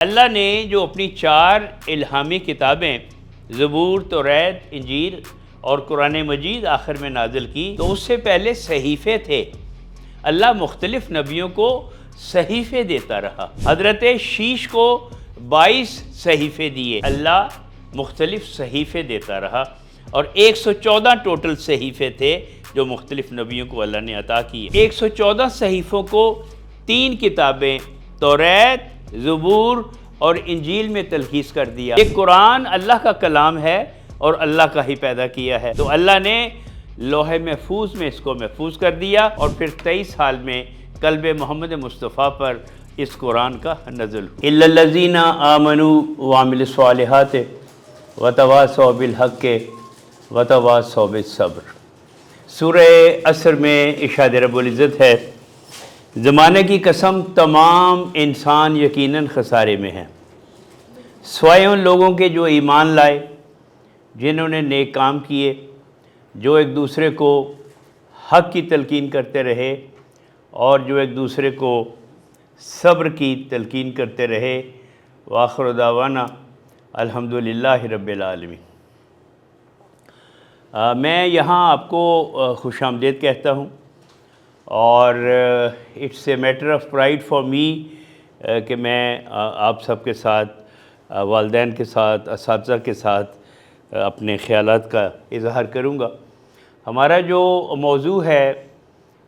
اللہ نے جو اپنی 4 الہامی کتابیں زبور، توریت، انجیل اور قرآن مجید آخر میں نازل کی، تو اس سے پہلے صحیفے تھے۔ اللہ مختلف نبیوں کو صحیفے دیتا رہا۔ حضرت شیش کو 22 صحیفے دیے، اللہ مختلف صحیفے دیتا رہا، اور 114 ٹوٹل صحیفے تھے جو مختلف نبیوں کو اللہ نے عطا کیے۔ 114 صحیفوں کو 3 کتابیں توریت، زبور اور انجیل میں تلخیص کر دیا۔ یہ قرآن اللہ کا کلام ہے اور اللہ کا ہی پیدا کیا ہے، تو اللہ نے لوح محفوظ میں اس کو محفوظ کر دیا، اور پھر 23 سال میں قلب محمد مصطفیٰ پر اس قرآن کا نزول ہوا۔ اِلَّا الَّذِينَ آمَنُوا وَعَمِلُوا الصَّالِحَاتِ وَتَوَاصَوْا بِالْحَقِّ وَتَوَاصَوْا بِالصَّبْرِ۔ سورہ عصر میں ارشاد رب العزت ہے، زمانے کی قسم تمام انسان یقیناً خسارے میں ہیں، سوائے ان لوگوں کے جو ایمان لائے، جنہوں نے نیک کام کیے، جو ایک دوسرے کو حق کی تلقین کرتے رہے اور جو ایک دوسرے کو صبر کی تلقین کرتے رہے۔ وآخر دعوانا الحمدللہ رب العالمین۔ میں یہاں آپ کو خوش آمدید کہتا ہوں، اور it's a matter of pride for me کہ میں آپ سب کے ساتھ، والدین کے ساتھ، اساتذہ کے ساتھ اپنے خیالات کا اظہار کروں گا۔ ہمارا جو موضوع ہے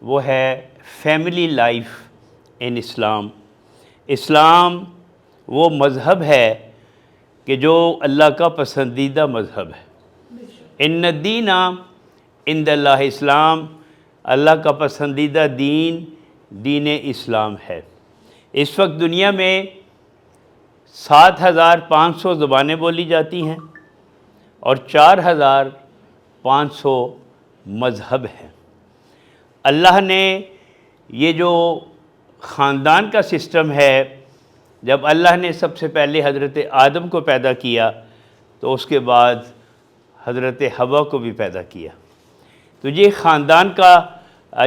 وہ ہے فیملی لائف ان اسلام۔ اسلام وہ مذہب ہے کہ جو اللہ کا پسندیدہ مذہب ہے۔ ان الدین عند اللہ اسلام، اللہ کا پسندیدہ دین دین اسلام ہے۔ اس وقت دنیا میں 7500 زبانیں بولی جاتی ہیں اور 4500 مذہب ہیں۔ اللہ نے یہ جو خاندان کا سسٹم ہے، جب اللہ نے سب سے پہلے حضرت آدم کو پیدا کیا تو اس کے بعد حضرت حوا کو بھی پیدا کیا، تو یہ خاندان کا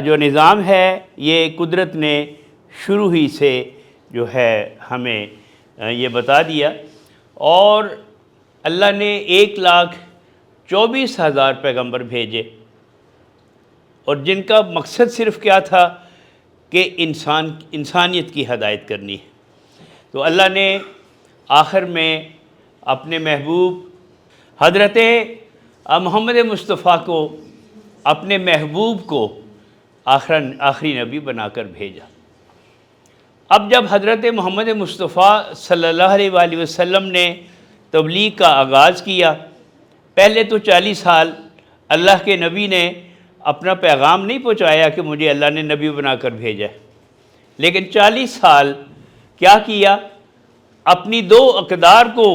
جو نظام ہے یہ قدرت نے شروع ہی سے جو ہے ہمیں یہ بتا دیا، اور اللہ نے 1,24,000 پیغمبر بھیجے، اور جن کا مقصد صرف کیا تھا کہ انسانیت کی ہدایت کرنی ہے۔ تو اللہ نے آخر میں اپنے محبوب حضرت محمد مصطفیٰ کو، اپنے محبوب کو آخری نبی بنا کر بھیجا۔ اب جب حضرت محمد مصطفیٰ صلی اللہ علیہ وآلہ وسلم نے تبلیغ کا آغاز کیا، پہلے تو 40 سال اللہ کے نبی نے اپنا پیغام نہیں پہنچایا کہ مجھے اللہ نے نبی بنا کر بھیجا ہے، لیکن 40 سال کیا کیا؟ اپنی 2 اقدار کو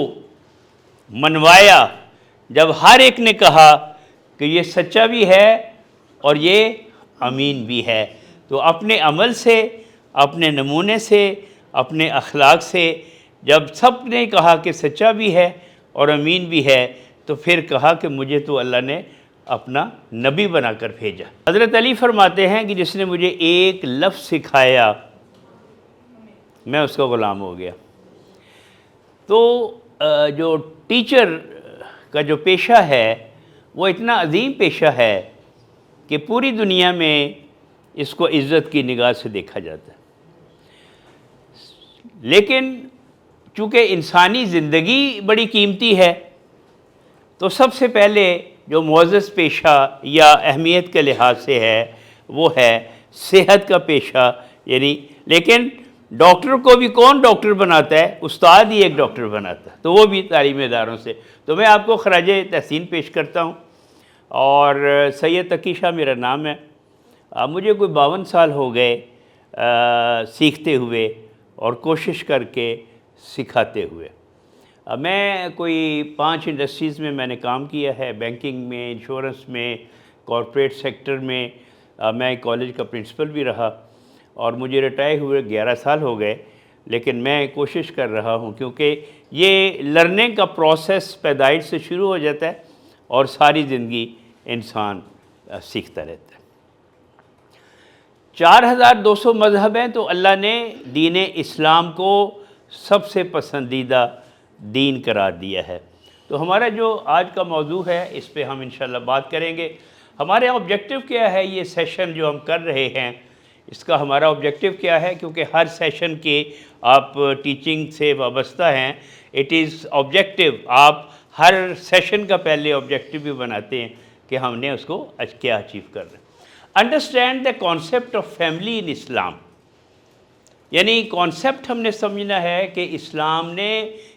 منوایا، جب ہر ایک نے کہا کہ یہ سچا بھی ہے اور یہ امین بھی ہے، تو اپنے عمل سے، اپنے نمونے سے، اپنے اخلاق سے جب سب نے کہا کہ سچا بھی ہے اور امین بھی ہے، تو پھر کہا کہ مجھے تو اللہ نے اپنا نبی بنا کر بھیجا۔ حضرت علی فرماتے ہیں کہ جس نے مجھے ایک لفظ سکھایا میں اس کا غلام ہو گیا۔ تو جو ٹیچر کا جو پیشہ ہے وہ اتنا عظیم پیشہ ہے کہ پوری دنیا میں اس کو عزت کی نگاہ سے دیکھا جاتا ہے، لیکن چونکہ انسانی زندگی بڑی قیمتی ہے تو سب سے پہلے جو معزز پیشہ یا اہمیت کے لحاظ سے ہے وہ ہے صحت کا پیشہ، یعنی لیکن ڈاکٹر کو بھی کون ڈاکٹر بناتا ہے؟ استاد ہی ایک ڈاکٹر بناتا ہے، تو وہ بھی تعلیمی اداروں سے۔ تو میں آپ کو خراج تحسین پیش کرتا ہوں، اور سید تقی شاہ میرا نام ہے۔ مجھے کوئی 52 سال ہو گئے سیکھتے ہوئے اور کوشش کر کے سکھاتے ہوئے۔ میں کوئی 5 انڈسٹریز میں نے کام کیا ہے، بینکنگ میں، انشورنس میں، کارپوریٹ سیکٹر میں۔ میں کالج کا پرنسپل بھی رہا، اور مجھے ریٹائر ہوئے 11 سال ہو گئے، لیکن میں کوشش کر رہا ہوں کیونکہ یہ لرننگ کا پروسیس پیدائش سے شروع ہو جاتا ہے اور ساری زندگی انسان سیکھتا رہتا ہے۔ 4200 مذہب ہیں، تو اللہ نے دین اسلام کو سب سے پسندیدہ دین قرار دیا ہے۔ تو ہمارا جو آج کا موضوع ہے اس پہ ہم انشاءاللہ بات کریں گے۔ ہمارے آبجیکٹیو کیا ہے، یہ سیشن جو ہم کر رہے ہیں اس کا ہمارا آبجیکٹیو کیا ہے، کیونکہ ہر سیشن کے آپ ٹیچنگ سے وابستہ ہیں، اٹ از آبجیکٹیو، آپ ہر سیشن کا پہلے آبجیکٹیو بھی بناتے ہیں کہ ہم نے اس کو کیا اچیو کرنا ہے۔ Understand the concept of family in Islam, یعنی کانسیپٹ ہم نے سمجھنا ہے کہ اسلام نے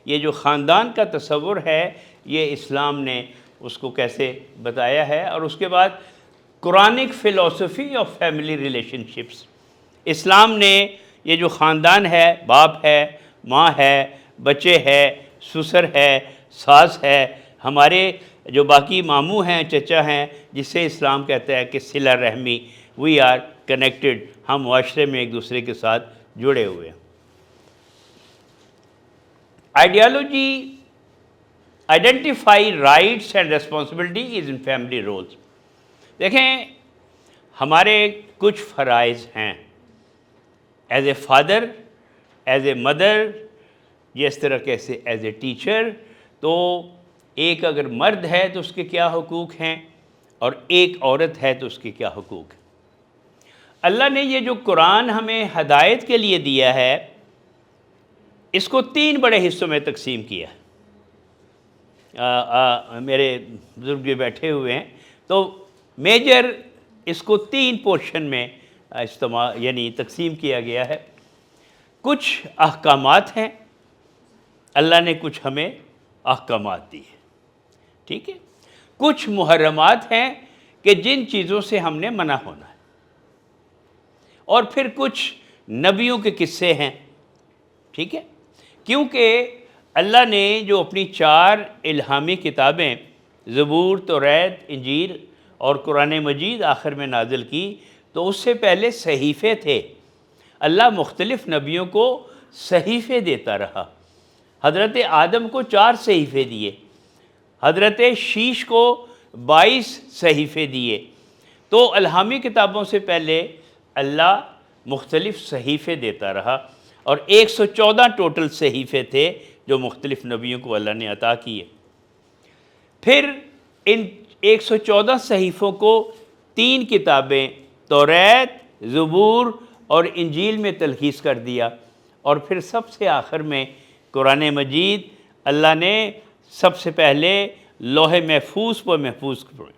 یہ جو خاندان کا تصور ہے یہ اسلام نے اس کو کیسے بتایا ہے، اور اس کے بعد قرآنک فلسفی آف فیملی ریلیشن شپس، اسلام نے یہ جو خاندان ہے، باپ ہے، ماں ہے، بچے ہے، سسر ہے، ساس ہے، ہمارے جو باقی ماموں ہیں، چچا ہیں، جس سے اسلام کہتا ہے کہ صلہ رحمی، وی آر کنیکٹڈ، ہم معاشرے میں ایک دوسرے کے ساتھ جڑے ہوئے ہیں۔ Ideology identify rights and responsibilities in family roles, دیکھیں ہمارے کچھ فرائض ہیں as a father, as a mother, جس طرح کیسے ایز اے ٹیچر، تو ایک اگر مرد ہے تو اس کے کیا حقوق ہیں اور ایک عورت ہے تو اس کے کیا حقوق ہیں۔ اللہ نے یہ جو قرآن ہمیں ہدایت کے لیے دیا ہے اس کو 3 بڑے حصوں میں تقسیم کیا ہے۔ میرے بزرگ بھی بیٹھے ہوئے ہیں، تو میجر اس کو 3 پورشن میں یعنی تقسیم کیا گیا ہے۔ کچھ احکامات ہیں، اللہ نے کچھ ہمیں احکامات دی ہیں، ٹھیک ہے۔ کچھ محرمات ہیں کہ جن چیزوں سے ہم نے منع ہونا ہے، اور پھر کچھ نبیوں کے قصے ہیں، ٹھیک ہے۔ کیونکہ اللہ نے جو اپنی 4 الہامی کتابیں زبور، توریت، انجیل اور قرآن مجید آخر میں نازل کی، تو اس سے پہلے صحیفے تھے۔ اللہ مختلف نبیوں کو صحیفے دیتا رہا۔ حضرت آدم کو 4 صحیفے دیے، حضرت شیش کو 22 صحیفے دیے۔ تو الہامی کتابوں سے پہلے اللہ مختلف صحیفے دیتا رہا، اور 114 ٹوٹل صحیفے تھے جو مختلف نبیوں کو اللہ نے عطا کیے۔ پھر ان 114 صحیفوں کو 3 کتابیں توریت، زبور اور انجیل میں تلخیص کر دیا، اور پھر سب سے آخر میں قرآن مجید اللہ نے سب سے پہلے لوح محفوظ پر محفوظ کیا۔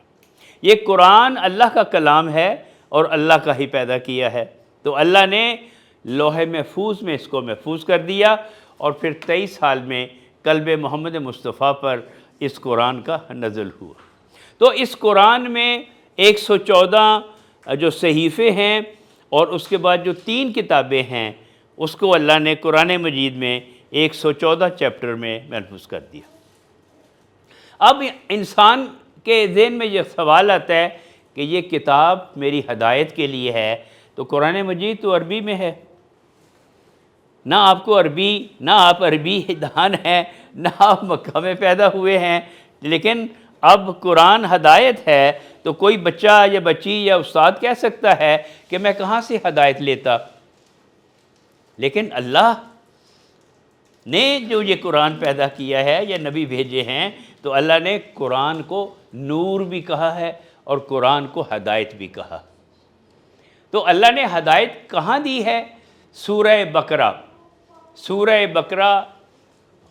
یہ قرآن اللہ کا کلام ہے اور اللہ کا ہی پیدا کیا ہے، تو اللہ نے لوح محفوظ میں اس کو محفوظ کر دیا، اور پھر 23 سال میں قلب محمد مصطفیٰ پر اس قرآن کا نزل ہوا۔ تو اس قرآن میں 114 جو صحیفے ہیں اور اس کے بعد جو 3 کتابیں ہیں اس کو اللہ نے قرآن مجید میں 114 چیپٹر میں محفوظ کر دیا۔ اب انسان کے ذہن میں یہ سوال آتا ہے کہ یہ کتاب میری ہدایت کے لیے ہے، تو قرآن مجید تو عربی میں ہے، نہ آپ کو عربی، نہ آپ عربی دان ہیں، نہ آپ مکہ میں پیدا ہوئے ہیں، لیکن اب قرآن ہدایت ہے، تو کوئی بچہ یا بچی یا استاد کہہ سکتا ہے کہ میں کہاں سے ہدایت لیتا؟ لیکن اللہ نے جو یہ قرآن پیدا کیا ہے یا نبی بھیجے ہیں، تو اللہ نے قرآن کو نور بھی کہا ہے اور قرآن کو ہدایت بھی کہا۔ تو اللہ نے ہدایت کہاں دی ہے؟ سورہ بقرہ۔ سورہ بقرہ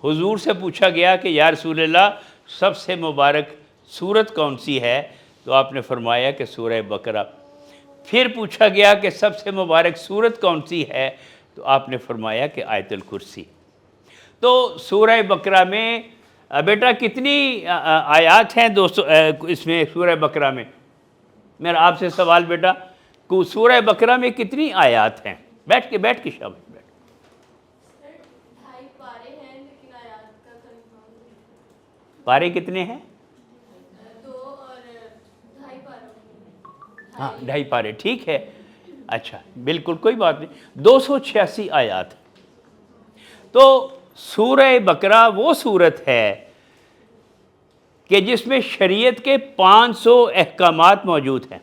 حضور سے پوچھا گیا کہ یا رسول اللہ سب سے مبارک سورت کون سی ہے؟ تو آپ نے فرمایا کہ سورہ بقرہ۔ پھر پوچھا گیا کہ سب سے مبارک سورت کون سی ہے؟ تو آپ نے فرمایا کہ آیت الکرسی۔ تو سورہ بقرہ میں بیٹا کتنی آیات ہیں اس میں سورہ بقرہ میں؟ میرا آپ سے سوال بیٹا، سورہ بقرہ میں کتنی آیات ہیں؟ بیٹھ کے شامل بیٹھ۔ پارے کتنے ہیں؟ 2 اور 2.5 پاروں۔ ہاں 2.5 پارے، ٹھیک ہے، اچھا بالکل کوئی بات نہیں، 286 آیات۔ تو سورہ بقرہ وہ سورت ہے کہ جس میں شریعت کے 500 احکامات موجود ہیں۔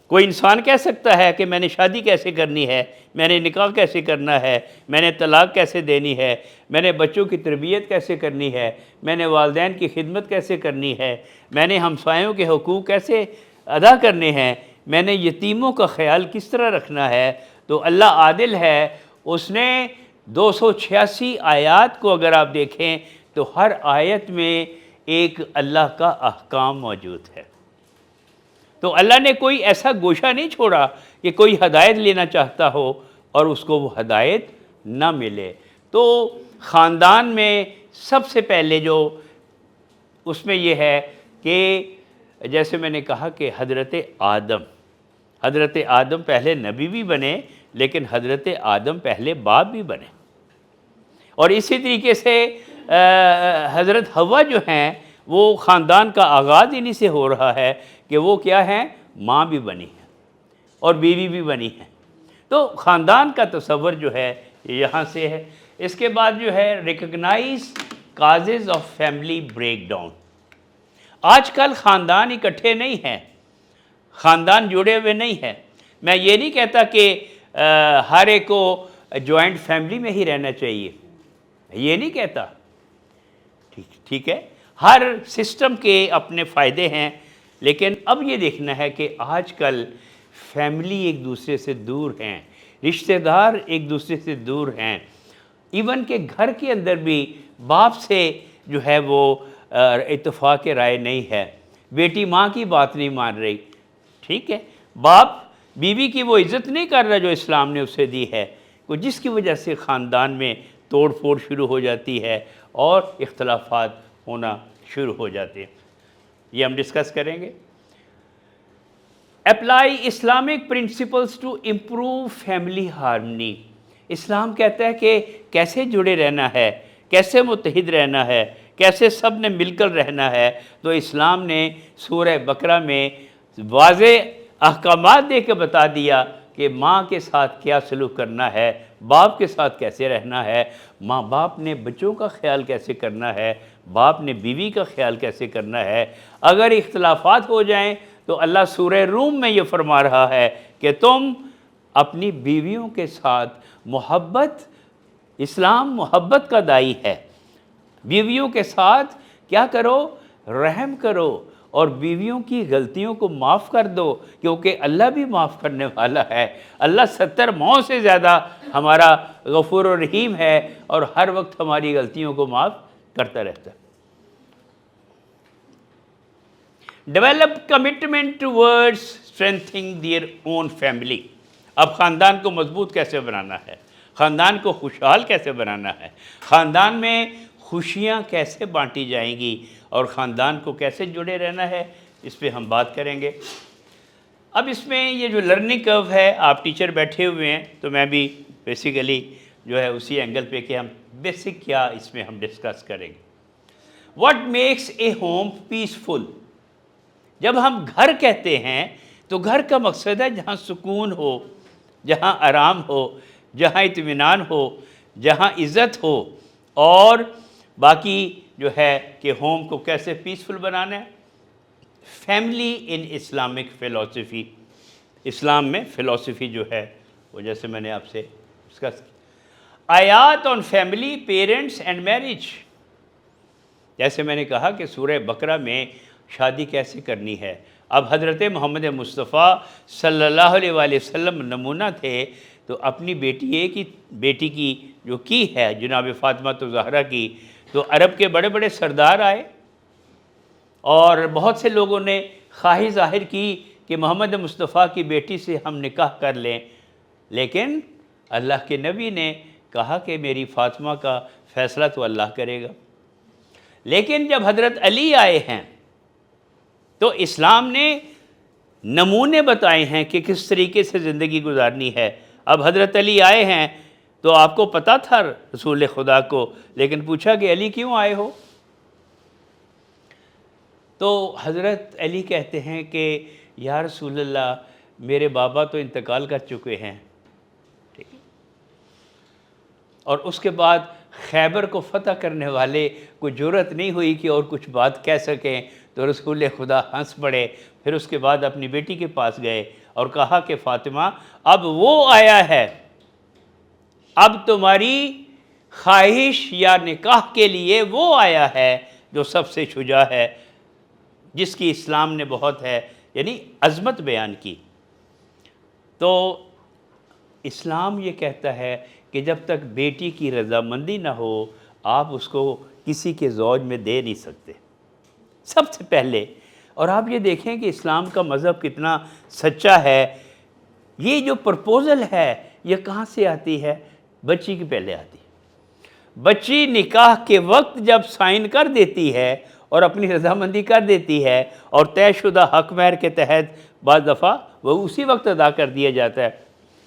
کوئی انسان کہہ سکتا ہے کہ میں نے شادی کیسے کرنی ہے، میں نے نکاح کیسے کرنا ہے، میں نے طلاق کیسے دینی ہے، میں نے بچوں کی تربیت کیسے کرنی ہے، میں نے والدین کی خدمت کیسے کرنی ہے، میں نے ہمسایوں کے حقوق کیسے ادا کرنے ہیں، میں نے یتیموں کا خیال کس طرح رکھنا ہے؟ تو اللہ عادل ہے، اس نے 286 آیات کو اگر آپ دیکھیں تو ہر آیت میں ایک اللہ کا احکام موجود ہے۔ تو اللہ نے کوئی ایسا گوشہ نہیں چھوڑا کہ کوئی ہدایت لینا چاہتا ہو اور اس کو وہ ہدایت نہ ملے۔ تو خاندان میں سب سے پہلے جو اس میں یہ ہے کہ جیسے میں نے کہا کہ حضرت آدم پہلے نبی بھی بنے، لیکن حضرت آدم پہلے باپ بھی بنے، اور اسی طریقے سے حضرت حوا جو ہیں وہ خاندان کا آغاز انہی سے ہو رہا ہے کہ وہ کیا ہیں، ماں بھی بنی ہیں اور بیوی بھی بنی ہیں۔ تو خاندان کا تصور جو ہے یہاں سے ہے۔ اس کے بعد جو ہے recognize causes of family break down. آج کل خاندان اکٹھے نہیں ہیں، خاندان جڑے ہوئے نہیں ہیں۔ میں یہ نہیں کہتا کہ ہر ایک کو جوائنٹ فیملی میں ہی رہنا چاہیے، یہ نہیں کہتا، ٹھیک ہے، ہر سسٹم کے اپنے فائدے ہیں، لیکن اب یہ دیکھنا ہے کہ آج کل فیملی ایک دوسرے سے دور ہیں، رشتہ دار ایک دوسرے سے دور ہیں، ایون کہ گھر کے اندر بھی باپ سے جو ہے وہ اتفاق رائے نہیں ہے، بیٹی ماں کی بات نہیں مان رہی، ٹھیک ہے، باپ بیوی کی وہ عزت نہیں کر رہا جو اسلام نے اسے دی ہے، جس کی وجہ سے خاندان میں توڑ پھوڑ شروع ہو جاتی ہے اور اختلافات ہونا شروع ہو جاتے ہیں۔ یہ ہم ڈسکس کریں گے۔ Apply Islamic principles to improve family harmony. اسلام کہتا ہے کہ کیسے جڑے رہنا ہے، کیسے متحد رہنا ہے، کیسے سب نے مل کر رہنا ہے۔ تو اسلام نے سورہ بقرہ میں واضح احکامات دے کے بتا دیا کہ ماں کے ساتھ کیا سلوک کرنا ہے، باپ کے ساتھ کیسے رہنا ہے، ماں باپ نے بچوں کا خیال کیسے کرنا ہے، باپ نے بیوی کا خیال کیسے کرنا ہے۔ اگر اختلافات ہو جائیں تو اللہ سورہ روم میں یہ فرما رہا ہے کہ تم اپنی بیویوں کے ساتھ محبت، اسلام محبت کا دائی ہے، بیویوں کے ساتھ کیا کرو، رحم کرو اور بیویوں کی غلطیوں کو معاف کر دو، کیونکہ اللہ بھی معاف کرنے والا ہے۔ اللہ 70 ماؤں سے زیادہ ہمارا غفور و رحیم ہے اور ہر وقت ہماری غلطیوں کو معاف کرتا رہتا ہے۔ Develop commitment towards strengthening their own family. اب خاندان کو مضبوط کیسے بنانا ہے، خاندان کو خوشحال کیسے بنانا ہے، خاندان میں خوشیاں کیسے بانٹی جائیں گی اور خاندان کو کیسے جڑے رہنا ہے، اس پہ ہم بات کریں گے۔ اب اس میں یہ جو لرننگ کرو ہے، آپ ٹیچر بیٹھے ہوئے ہیں تو میں بھی بیسیکلی جو ہے اسی اینگل پہ کہ ہم بیسک کیا اس میں ہم ڈسکس کریں گے۔ What makes a home peaceful. جب ہم گھر کہتے ہیں تو گھر کا مقصد ہے جہاں سکون ہو، جہاں آرام ہو، جہاں اطمینان ہو، جہاں عزت ہو، اور باقی جو ہے کہ ہوم کو کیسے پیسفل بنانا ہے۔ فیملی ان اسلامک فلسفی، اسلام میں فلسفی جو ہے وہ جیسے میں نے آپ سے ڈسکس کی۔ آیات on family, parents and marriage. جیسے میں نے کہا کہ سورہ بقرہ میں شادی کیسے کرنی ہے۔ اب حضرت محمد مصطفیٰ صلی اللہ علیہ وآلہ وسلم نمونہ تھے، تو اپنی بیٹی کی جو کی ہے جناب فاطمہ الزہرا کی، تو عرب کے بڑے بڑے سردار آئے اور بہت سے لوگوں نے خواہش ظاہر کی کہ محمد مصطفیٰ کی بیٹی سے ہم نکاح کر لیں، لیکن اللہ کے نبی نے کہا کہ میری فاطمہ کا فیصلہ تو اللہ کرے گا۔ لیکن جب حضرت علی آئے ہیں تو اسلام نے نمونے بتائے ہیں کہ کس طریقے سے زندگی گزارنی ہے۔ اب حضرت علی آئے ہیں تو آپ کو پتہ تھا رسول خدا کو، لیکن پوچھا کہ علی کیوں آئے ہو؟ تو حضرت علی کہتے ہیں کہ یا رسول اللہ، میرے بابا تو انتقال کر چکے ہیں، ٹھیک ہے، اور اس کے بعد خیبر کو فتح کرنے والے کو جرأت نہیں ہوئی کہ اور کچھ بات کہہ سکیں، تو رسول خدا ہنس پڑے. پھر اس کے بعد اپنی بیٹی کے پاس گئے اور کہا کہ فاطمہ اب وہ آیا ہے، اب تمہاری خواہش یا نکاح کے لیے وہ آیا ہے جو سب سے شجاع ہے، جس کی اسلام نے بہت ہے، یعنی عظمت بیان کی. تو اسلام یہ کہتا ہے کہ جب تک بیٹی کی رضامندی نہ ہو آپ اس کو کسی کے زوج میں دے نہیں سکتے سب سے پہلے. اور آپ یہ دیکھیں کہ اسلام کا مذہب کتنا سچا ہے. یہ جو پرپوزل ہے یہ کہاں سے آتی ہے؟ بچی کی پہلے آتی ہے. بچی نکاح کے وقت جب سائن کر دیتی ہے اور اپنی رضامندی کر دیتی ہے اور طے شدہ حق مہر کے تحت بعض دفعہ وہ اسی وقت ادا کر دیا جاتا ہے،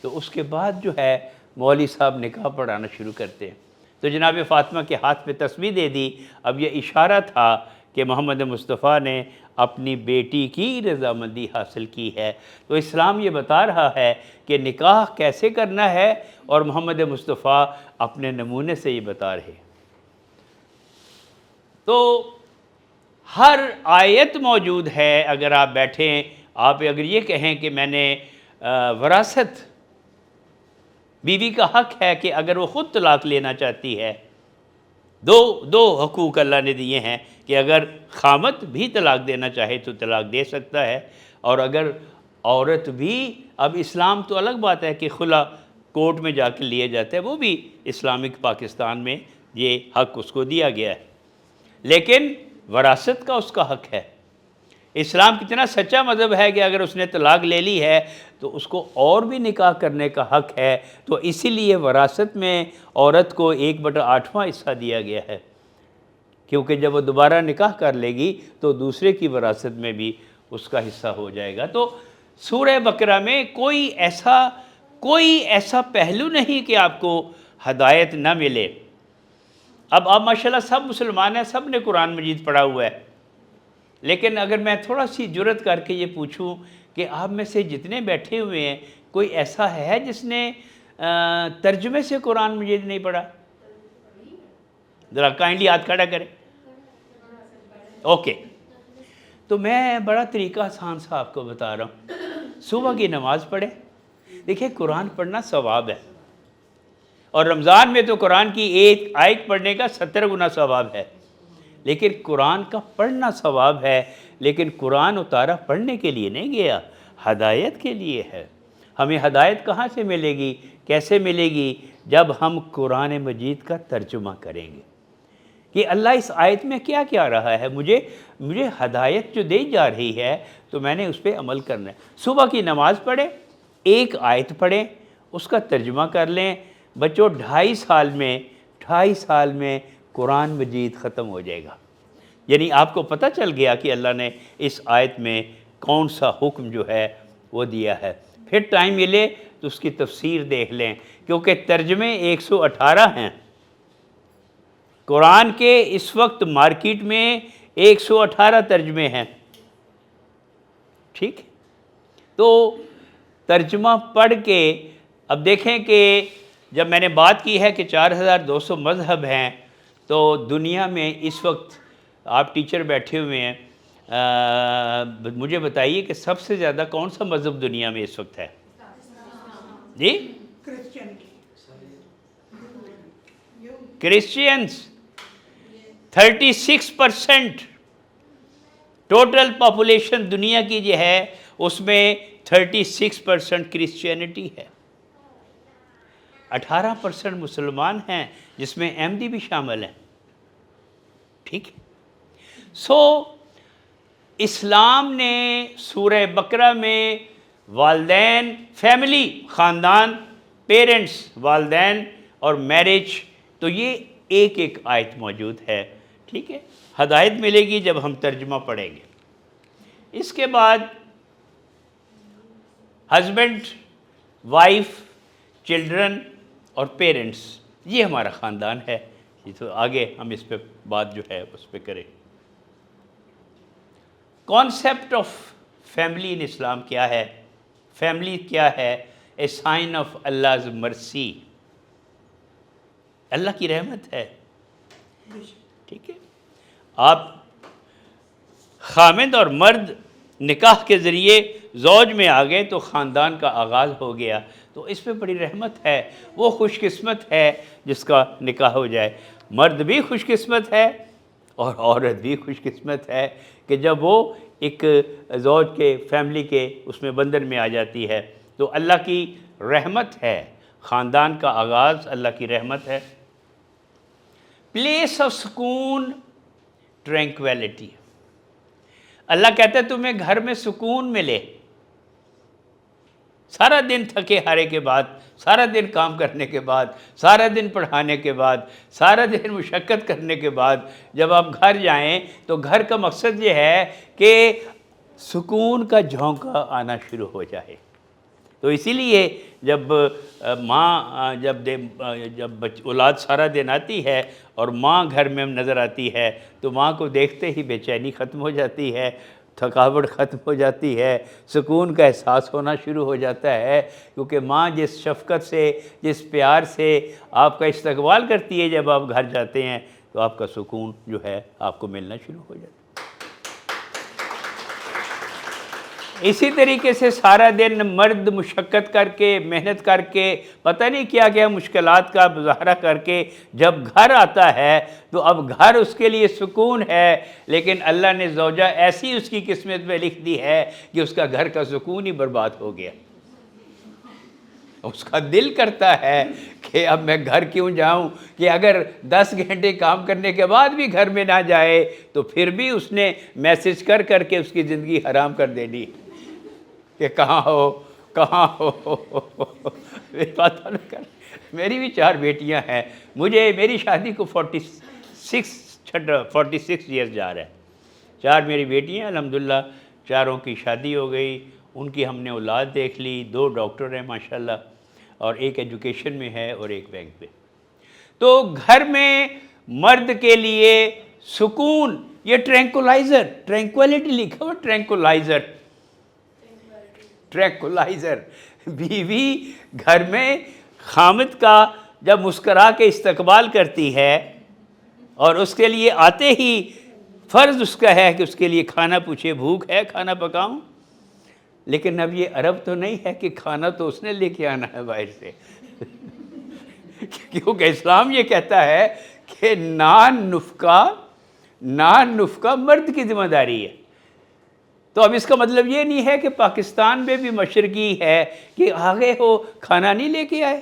تو اس کے بعد جو ہے مولوی صاحب نکاح پڑھانا شروع کرتے ہیں. تو جناب فاطمہ کے ہاتھ پہ تسبیح دے دی. اب یہ اشارہ تھا کہ محمد مصطفیٰ نے اپنی بیٹی کی رضامندی حاصل کی ہے. تو اسلام یہ بتا رہا ہے کہ نکاح کیسے کرنا ہے، اور محمد مصطفیٰ اپنے نمونے سے یہ بتا رہے. تو ہر آیت موجود ہے. اگر آپ بیٹھیں، آپ اگر یہ کہیں کہ میں نے وراثت، بیوی کا حق ہے کہ اگر وہ خود طلاق لینا چاہتی ہے، دو حقوق اللہ نے دیے ہیں کہ اگر خامت بھی طلاق دینا چاہے تو طلاق دے سکتا ہے، اور اگر عورت بھی، اب اسلام تو الگ بات ہے کہ خلا کورٹ میں جا کے لیے جاتا ہے، وہ بھی اسلامک پاکستان میں یہ حق اس کو دیا گیا ہے، لیکن وراثت کا اس کا حق ہے. اسلام کتنا سچا مذہب ہے کہ اگر اس نے طلاق لے لی ہے تو اس کو اور بھی نکاح کرنے کا حق ہے. تو اسی لیے وراثت میں عورت کو 1/8واں حصہ دیا گیا ہے، کیونکہ جب وہ دوبارہ نکاح کر لے گی تو دوسرے کی وراثت میں بھی اس کا حصہ ہو جائے گا. تو سورہ بقرہ میں کوئی ایسا پہلو نہیں کہ آپ کو ہدایت نہ ملے. اب آپ ماشاءاللہ سب مسلمان ہیں، سب نے قرآن مجید پڑھا ہوا ہے، لیکن اگر میں تھوڑا سی جرأت کر کے یہ پوچھوں کہ آپ میں سے جتنے بیٹھے ہوئے ہیں کوئی ایسا ہے جس نے ترجمے سے قرآن مجید نہیں پڑھا؟ ذرا کائنڈلی ہاتھ کھڑا کریں. اوکے، تو میں بڑا طریقہ آسان سا آپ کو بتا رہا ہوں. صبح کی نماز پڑھیں. دیکھیں قرآن پڑھنا ثواب ہے، اور رمضان میں تو قرآن کی ایک آیت پڑھنے کا 70 گنا ثواب ہے. لیکن قرآن کا پڑھنا ثواب ہے، لیکن قرآن اتارا پڑھنے کے لیے نہیں گیا، ہدایت کے لیے ہے. ہمیں ہدایت کہاں سے ملے گی، کیسے ملے گی؟ جب ہم قرآن مجید کا ترجمہ کریں گے کہ اللہ اس آیت میں کیا کیا رہا ہے. مجھے ہدایت جو دی جا رہی ہے تو میں نے اس پہ عمل کرنا ہے. صبح کی نماز پڑھیں، ایک آیت پڑھیں، اس کا ترجمہ کر لیں. بچوں 2.5 سال میں قرآن مجید ختم ہو جائے گا. یعنی آپ کو پتہ چل گیا کہ اللہ نے اس آیت میں کون سا حکم جو ہے وہ دیا ہے. پھر ٹائم ملے تو اس کی تفسیر دیکھ لیں، کیونکہ ترجمے 118 ہیں. قرآن کے اس وقت مارکیٹ میں 118 ترجمے ہیں. ٹھیک، تو ترجمہ پڑھ کے اب دیکھیں کہ جب میں نے بات کی ہے کہ 4200 مذہب ہیں، تو دنیا میں اس وقت آپ ٹیچر بیٹھے ہوئے ہیں، مجھے بتائیے کہ سب سے زیادہ کون سا مذہب دنیا میں اس وقت ہے؟ جی، کرسچینز 36%. ٹوٹل پاپولیشن دنیا کی جو ہے اس میں 36% کرسچینٹی ہے. 18% مسلمان ہیں جس میں احمدی بھی شامل ہیں. ٹھیک، سو اسلام نے سورہ بقرہ میں والدین، فیملی، خاندان، پیرنٹس، والدین اور میرج، تو یہ ایک آیت موجود ہے. ٹھیک ہے، ہدایت ملے گی جب ہم ترجمہ پڑھیں گے. اس کے بعد ہسبینڈ، وائف، چلڈرن اور پیرنٹس، یہ ہمارا خاندان ہے. تو آگے ہم اس پہ بات جو ہے اس پہ کریں. کانسیپٹ آف فیملی ان اسلام کیا ہے؟ فیملی کیا ہے؟ اے سائن آف Allah's mercy. اللہ کی رحمت ہے، ٹھیک ہے۔ آپ خامد اور مرد نکاح کے ذریعے زوج میں آ گئے تو خاندان کا آغاز ہو گیا، تو اس میں بڑی رحمت ہے۔ وہ خوش قسمت ہے جس کا نکاح ہو جائے۔ مرد بھی خوش قسمت ہے اور عورت بھی خوش قسمت ہے کہ جب وہ ایک زوج کے فیملی کے اس میں بندن میں آ جاتی ہے، تو اللہ کی رحمت ہے، خاندان کا آغاز اللہ کی رحمت ہے۔ پلیس آف سکون، ٹرینکویلٹی۔ اللہ کہتا ہے تمہیں گھر میں سکون ملے، سارا دن تھکے ہارے کے بعد، سارا دن کام کرنے کے بعد، سارا دن پڑھانے کے بعد، سارا دن مشقت کرنے کے بعد جب آپ گھر جائیں تو گھر کا مقصد یہ ہے کہ سکون کا جھونکا آنا شروع ہو جائے۔ تو اسی لیے جب ماں جب اولاد سارا دن آتی ہے اور ماں گھر میں نظر آتی ہے تو ماں کو دیکھتے ہی بے چینی ختم ہو جاتی ہے، تھکاوٹ ختم ہو جاتی ہے، سکون کا احساس ہونا شروع ہو جاتا ہے، کیونکہ ماں جس شفقت سے، جس پیار سے آپ کا استقبال کرتی ہے جب آپ گھر جاتے ہیں تو آپ کا سکون جو ہے آپ کو ملنا شروع ہو جاتا ہے۔ اسی طریقے سے سارا دن مرد مشقت کر کے، محنت کر کے، پتہ نہیں کیا کیا مشکلات کا مظاہرہ کر کے جب گھر آتا ہے تو اب گھر اس کے لیے سکون ہے، لیکن اللہ نے زوجہ ایسی اس کی قسمت میں لکھ دی ہے کہ اس کا گھر کا سکون ہی برباد ہو گیا۔ اس کا دل کرتا ہے کہ اب میں گھر کیوں جاؤں، کہ اگر 10 گھنٹے کام کرنے کے بعد بھی گھر میں نہ جائے تو پھر بھی اس نے میسج کر کر کے اس کی زندگی حرام کر دینی کہ کہاں ہو کہاں ہو۔ میری بات نہ کر، میری بھی 4 بیٹیاں ہیں، میری شادی کو 46 ایئرز جا رہا ہے۔ 4 میری بیٹیاں ہیں، الحمدللہ 4 کی شادی ہو گئی، ان کی ہم نے اولاد دیکھ لی، 2 ڈاکٹر ہیں ماشاءاللہ، اور ایک ایجوکیشن میں ہے اور ایک بینک میں۔ تو گھر میں مرد کے لیے سکون، یہ ٹرینکولیٹی لکھا ہوا، ٹرینکولائزر، بیوی گھر میں خامد کا جب مسکرا کے استقبال کرتی ہے اور اس کے لیے آتے ہی فرض اس کا ہے کہ اس کے لیے کھانا پوچھے، بھوک ہے کھانا پکاؤں، لیکن اب یہ عرب تو نہیں ہے کہ کھانا تو اس نے لے کے آنا ہے باہر سے، کیونکہ اسلام یہ کہتا ہے کہ نان نفقہ مرد کی ذمہ داری ہے۔ تو اب اس کا مطلب یہ نہیں ہے کہ پاکستان میں بھی مشرقی ہے کہ آگے ہو کھانا نہیں لے کے آئے،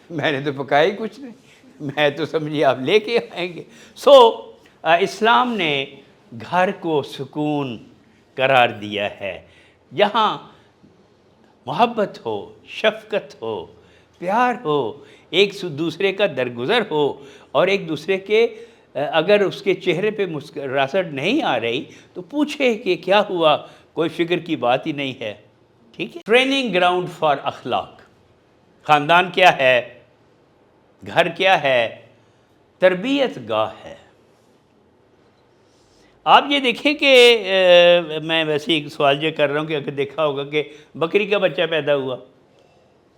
میں نے تو پکایا ہی کچھ نہیں، میں تو سمجھیے آپ لے کے آئیں گے۔ اسلام نے گھر کو سکون قرار دیا ہے، جہاں محبت ہو، شفقت ہو، پیار ہو، ایک دوسرے کا درگزر ہو، اور ایک دوسرے کے اگر اس کے چہرے پہ مسکراہٹ نہیں آ رہی تو پوچھے کہ کیا ہوا، کوئی فکر کی بات ہی نہیں ہے، ٹھیک ہے۔ ٹریننگ گراؤنڈ فار اخلاق، خاندان کیا ہے، گھر کیا ہے، تربیت گاہ ہے۔ آپ یہ دیکھیں کہ میں ویسے ایک سوال یہ کر رہا ہوں کہ اگر دیکھا ہوگا کہ بکری کا بچہ پیدا ہوا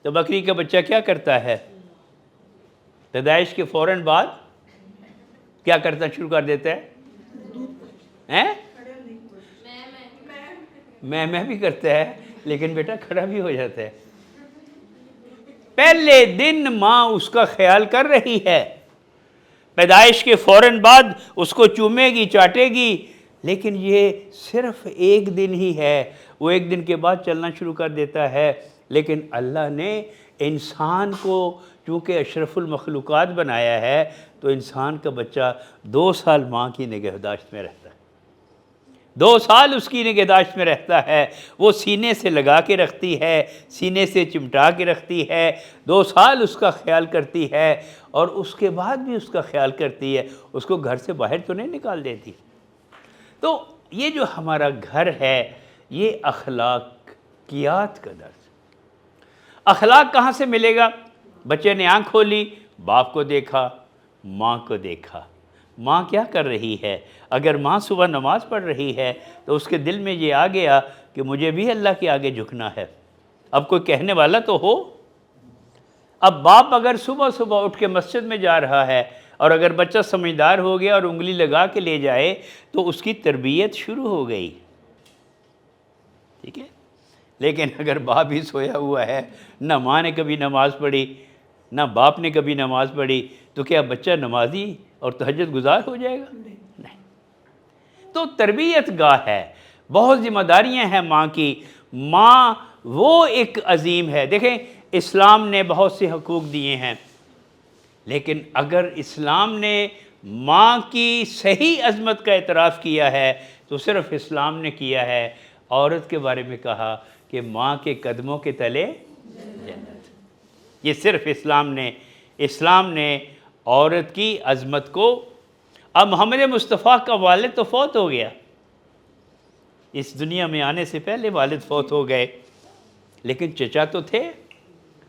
تو بکری کا بچہ کیا کرتا ہے، پیدائش کے فوراً بعد کیا کرنا شروع کر دیتا ہے، میں بھی کرتا ہے، لیکن بیٹا کھڑا بھی ہو جاتا ہے۔ پہلے دن ماں اس کا خیال کر رہی ہے، پیدائش کے فوراً بعد اس کو چومے گی، چاٹے گی، لیکن یہ صرف ایک دن ہی ہے، وہ ایک دن کے بعد چلنا شروع کر دیتا ہے۔ لیکن اللہ نے انسان کو چونکہ اشرف المخلوقات بنایا ہے تو انسان کا بچہ 2 سال ماں کی نگہداشت میں رہتا ہے، 2 سال اس کی نگہداشت میں رہتا ہے، وہ سینے سے لگا کے رکھتی ہے، سینے سے چمٹا کے رکھتی ہے، 2 سال اس کا خیال کرتی ہے، اور اس کے بعد بھی اس کا خیال کرتی ہے، اس کو گھر سے باہر تو نہیں نکال دیتی۔ تو یہ جو ہمارا گھر ہے یہ اخلاقیات کا درس۔ اخلاق کہاں سے ملے گا؟ بچے نے آنکھ کھولی، باپ کو دیکھا، ماں کو دیکھا، ماں کیا کر رہی ہے؟ اگر ماں صبح نماز پڑھ رہی ہے تو اس کے دل میں یہ آ گیا کہ مجھے بھی اللہ کے آگے جھکنا ہے۔ اب کوئی کہنے والا تو ہو، اب باپ اگر صبح صبح اٹھ کے مسجد میں جا رہا ہے اور اگر بچہ سمجھدار ہو گیا اور انگلی لگا کے لے جائے تو اس کی تربیت شروع ہو گئی، ٹھیک ہے۔ لیکن اگر باپ ہی سویا ہوا ہے، نہ ماں نے کبھی نماز پڑھی نہ باپ نے کبھی نماز پڑھی، تو کیا بچہ نمازی اور تہجد گزار ہو جائے گا؟ نہیں۔ تو تربیت گاہ ہے، بہت ذمہ داریاں ہیں ماں کی۔ ماں وہ ایک عظیم ہے، دیکھیں اسلام نے بہت سے حقوق دیے ہیں، لیکن اگر اسلام نے ماں کی صحیح عظمت کا اعتراف کیا ہے تو صرف اسلام نے کیا ہے۔ عورت کے بارے میں کہا کہ ماں کے قدموں کے تلے جنت، یہ صرف اسلام نے عورت کی عظمت کو۔ اب محمد مصطفیٰ کا والد تو فوت ہو گیا، اس دنیا میں آنے سے پہلے والد فوت ہو گئے، لیکن چچا تو تھے،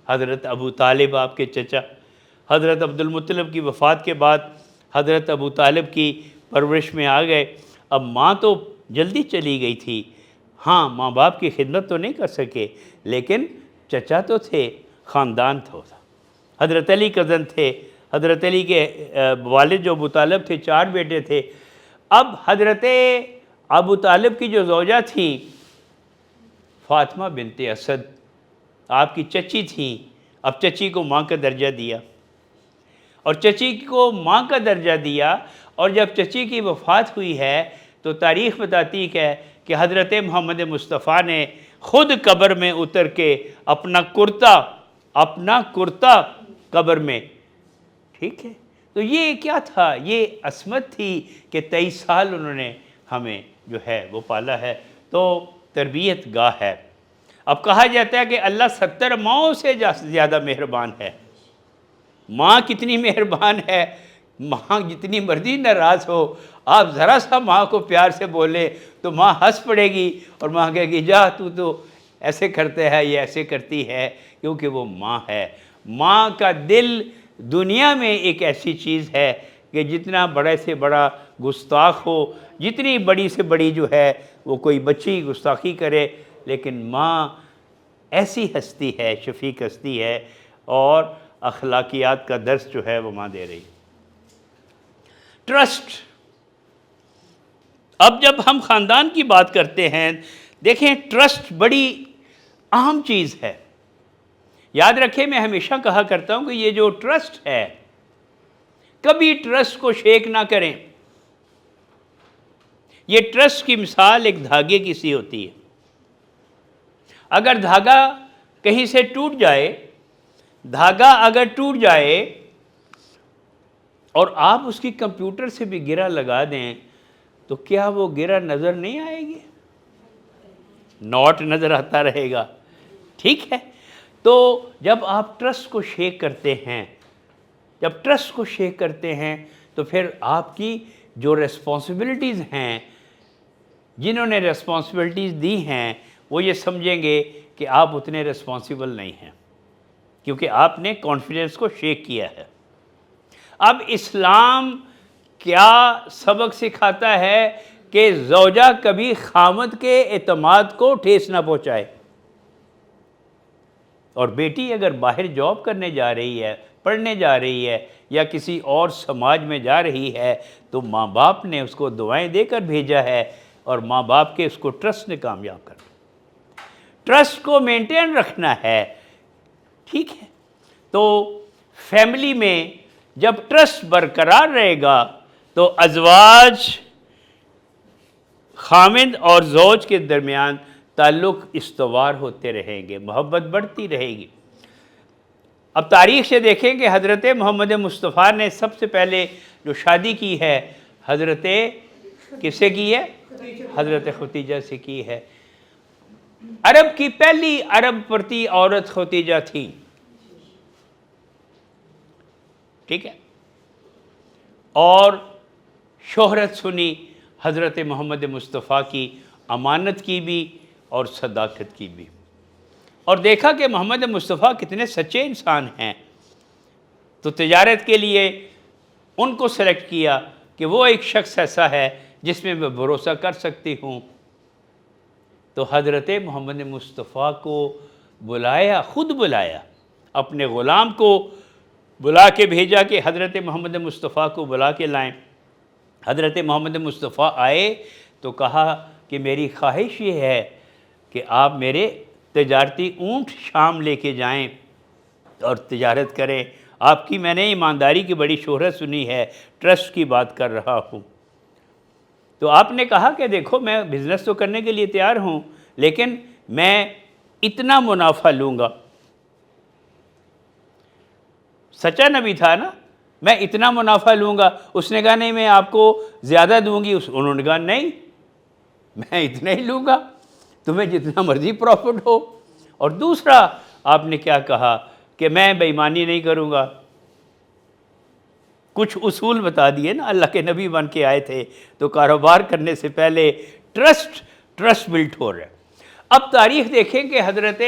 حضرت ابو طالب آپ کے چچا۔ حضرت عبد المطلب کی وفات کے بعد حضرت ابو طالب کی پرورش میں آ گئے۔ اب ماں تو جلدی چلی گئی تھی، ہاں ماں باپ کی خدمت تو نہیں کر سکے، لیکن چچا تو تھے، خاندان تھا۔ حضرت علی کزن تھے، حضرت علی کے والد جو ابو طالب تھے 4 بیٹے تھے۔ اب حضرت ابو طالب کی جو زوجہ تھی فاطمہ بنت اسد، آپ کی چچی تھیں، اب چچی کو ماں کا درجہ دیا، اور چچی کو ماں کا درجہ دیا، اور جب چچی کی وفات ہوئی ہے تو تاریخ بتاتی ہے کہ حضرت محمد مصطفیٰ نے خود قبر میں اتر کے اپنا کرتا قبر میں، ٹھیک ہے۔ تو یہ کیا تھا؟ یہ عصمت تھی کہ 23 سال انہوں نے ہمیں جو ہے وہ پالا ہے۔ تو تربیت گاہ ہے۔ اب کہا جاتا ہے کہ اللہ 70 ماؤں سے زیادہ مہربان ہے۔ ماں کتنی مہربان ہے، ماں جتنی مرضی ناراض ہو، آپ ذرا سا ماں کو پیار سے بولے تو ماں ہنس پڑے گی اور ماں کہے گی جا تو ایسے کرتے ہے، یہ ایسے کرتی ہے، کیونکہ وہ ماں ہے۔ ماں کا دل دنیا میں ایک ایسی چیز ہے کہ جتنا بڑے سے بڑا گستاخ ہو، جتنی بڑی سے بڑی جو ہے وہ کوئی بچی گستاخی کرے، لیکن ماں ایسی ہستی ہے، شفیق ہستی ہے، اور اخلاقیات کا درس جو ہے وہ ماں دے رہی۔ ٹرسٹ، اب جب ہم خاندان کی بات کرتے ہیں، دیکھیں ٹرسٹ بڑی اہم چیز ہے۔ یاد رکھیں میں ہمیشہ کہا کرتا ہوں کہ یہ جو ٹرسٹ ہے، کبھی ٹرسٹ کو شیک نہ کریں۔ یہ ٹرسٹ کی مثال ایک دھاگے کی سی ہوتی ہے۔ اگر دھاگا کہیں سے ٹوٹ جائے، دھاگا اگر ٹوٹ جائے اور آپ اس کی کمپیوٹر سے بھی گرہ لگا دیں تو کیا وہ گرہ نظر نہیں آئے گی؟ نوٹ نظر آتا رہے گا، ٹھیک ہے۔ تو جب آپ ٹرسٹ کو شیک کرتے ہیں، تو پھر آپ کی جو ریسپانسبلٹیز ہیں، جنہوں نے ریسپانسبلٹیز دی ہیں، وہ یہ سمجھیں گے کہ آپ اتنے ریسپانسبل نہیں ہیں، کیونکہ آپ نے کانفیڈنس کو شیک کیا ہے۔ اب اسلام کیا سبق سکھاتا ہے کہ زوجہ کبھی خاوند کے اعتماد کو ٹھیس نہ پہنچائے، اور بیٹی اگر باہر جاب کرنے جا رہی ہے، پڑھنے جا رہی ہے، یا کسی اور سماج میں جا رہی ہے، تو ماں باپ نے اس کو دعائیں دے کر بھیجا ہے، اور ماں باپ کے اس کو ٹرسٹ نے کامیاب کرنا، ٹرسٹ کو مینٹین رکھنا ہے، ٹھیک ہے۔ تو فیملی میں جب ٹرسٹ برقرار رہے گا تو ازواج، خاوند اور زوج کے درمیان تعلق استوار ہوتے رہیں گے، محبت بڑھتی رہے گی۔ اب تاریخ سے دیکھیں کہ حضرت محمد مصطفیٰ نے سب سے پہلے جو شادی کی ہے، حضرت کس سے کی ہے؟ حضرت ختیجہ سے کی ہے۔ عرب کی پہلی عرب پرتی عورت ختیجہ تھی، ٹھیک ہے، اور شہرت سنی حضرت محمد مصطفیٰ کی امانت کی بھی اور صداقت کی بھی، اور دیکھا کہ محمد مصطفیٰ کتنے سچے انسان ہیں، تو تجارت کے لیے ان کو سلیکٹ کیا کہ وہ ایک شخص ایسا ہے جس میں میں بھروسہ کر سکتی ہوں۔ تو حضرت محمد مصطفیٰ کو بلایا، خود بلایا، اپنے غلام کو بلا کے بھیجا کہ حضرت محمد مصطفیٰ کو بلا کے لائیں۔ حضرت محمد مصطفیٰ آئے تو کہا کہ میری خواہش یہ ہے کہ آپ میرے تجارتی اونٹ شام لے کے جائیں اور تجارت کریں، آپ کی میں نے ایمانداری کی بڑی شہرت سنی ہے، ٹرسٹ کی بات کر رہا ہوں۔ تو آپ نے کہا کہ دیکھو میں بزنس تو کرنے کے لیے تیار ہوں، لیکن میں اتنا منافع لوں گا۔ سچا نبی تھا نا، میں اتنا منافع لوں گا۔ اس نے کہا نہیں میں آپ کو زیادہ دوں گی، انہوں نے کہا نہیں میں اتنا ہی لوں گا، تمہیں جتنا مرضی پروفٹ ہو۔ اور دوسرا آپ نے کیا کہا کہ میں بے ایمانی نہیں کروں گا۔ کچھ اصول بتا دیے نا، اللہ کے نبی بن کے آئے تھے تو کاروبار کرنے سے پہلے ٹرسٹ بلٹ ہو رہا ہے۔ اب تاریخ دیکھیں کہ حضرت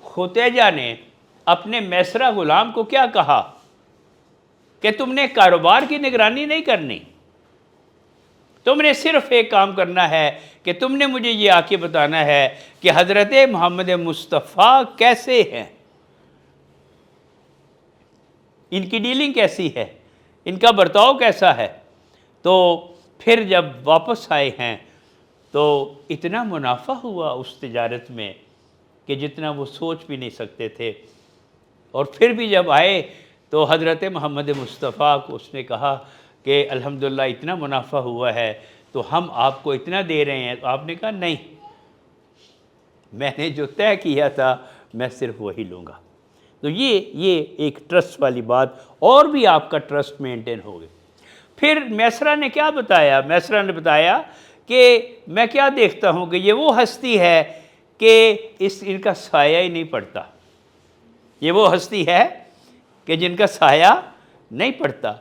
ختیجہ نے اپنے میسرہ غلام کو کیا کہا کہ تم نے کاروبار کی نگرانی نہیں کرنی، تم نے صرف ایک کام کرنا ہے کہ تم نے مجھے یہ آ کے بتانا ہے کہ حضرت محمد مصطفیٰ کیسے ہیں، ان کی ڈیلنگ کیسی ہے، ان کا برتاؤ کیسا ہے۔ تو پھر جب واپس آئے ہیں تو اتنا منافع ہوا اس تجارت میں کہ جتنا وہ سوچ بھی نہیں سکتے تھے۔ اور پھر بھی جب آئے تو حضرت محمد مصطفیٰ کو اس نے کہا کہ الحمدللہ اتنا منافع ہوا ہے تو ہم آپ کو اتنا دے رہے ہیں۔ تو آپ نے کہا نہیں، میں نے جو طے کیا تھا میں صرف وہی لوں گا۔ تو یہ ایک ٹرسٹ والی بات، اور بھی آپ کا ٹرسٹ مینٹین ہو گیا۔ پھر میسرہ نے کیا بتایا؟ میسرہ نے بتایا کہ میں کیا دیکھتا ہوں کہ یہ وہ ہستی ہے کہ ان کا سایہ ہی نہیں پڑتا، یہ وہ ہستی ہے کہ جن کا سایہ نہیں پڑتا،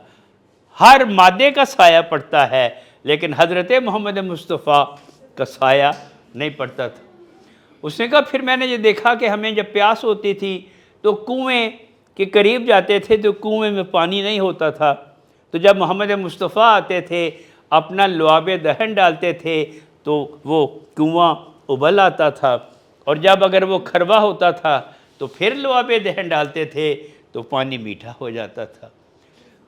ہر مادے کا سایہ پڑتا ہے لیکن حضرت محمد مصطفیٰ کا سایہ نہیں پڑتا تھا۔ اس نے کہا پھر میں نے یہ دیکھا کہ ہمیں جب پیاس ہوتی تھی تو کنویں کے قریب جاتے تھے تو کنویں میں پانی نہیں ہوتا تھا، تو جب محمد مصطفیٰ آتے تھے اپنا لعاب دہن ڈالتے تھے تو وہ کنواں ابل آتا تھا، اور جب اگر وہ کھروا ہوتا تھا تو پھر لعاب دہن ڈالتے تھے تو پانی میٹھا ہو جاتا تھا۔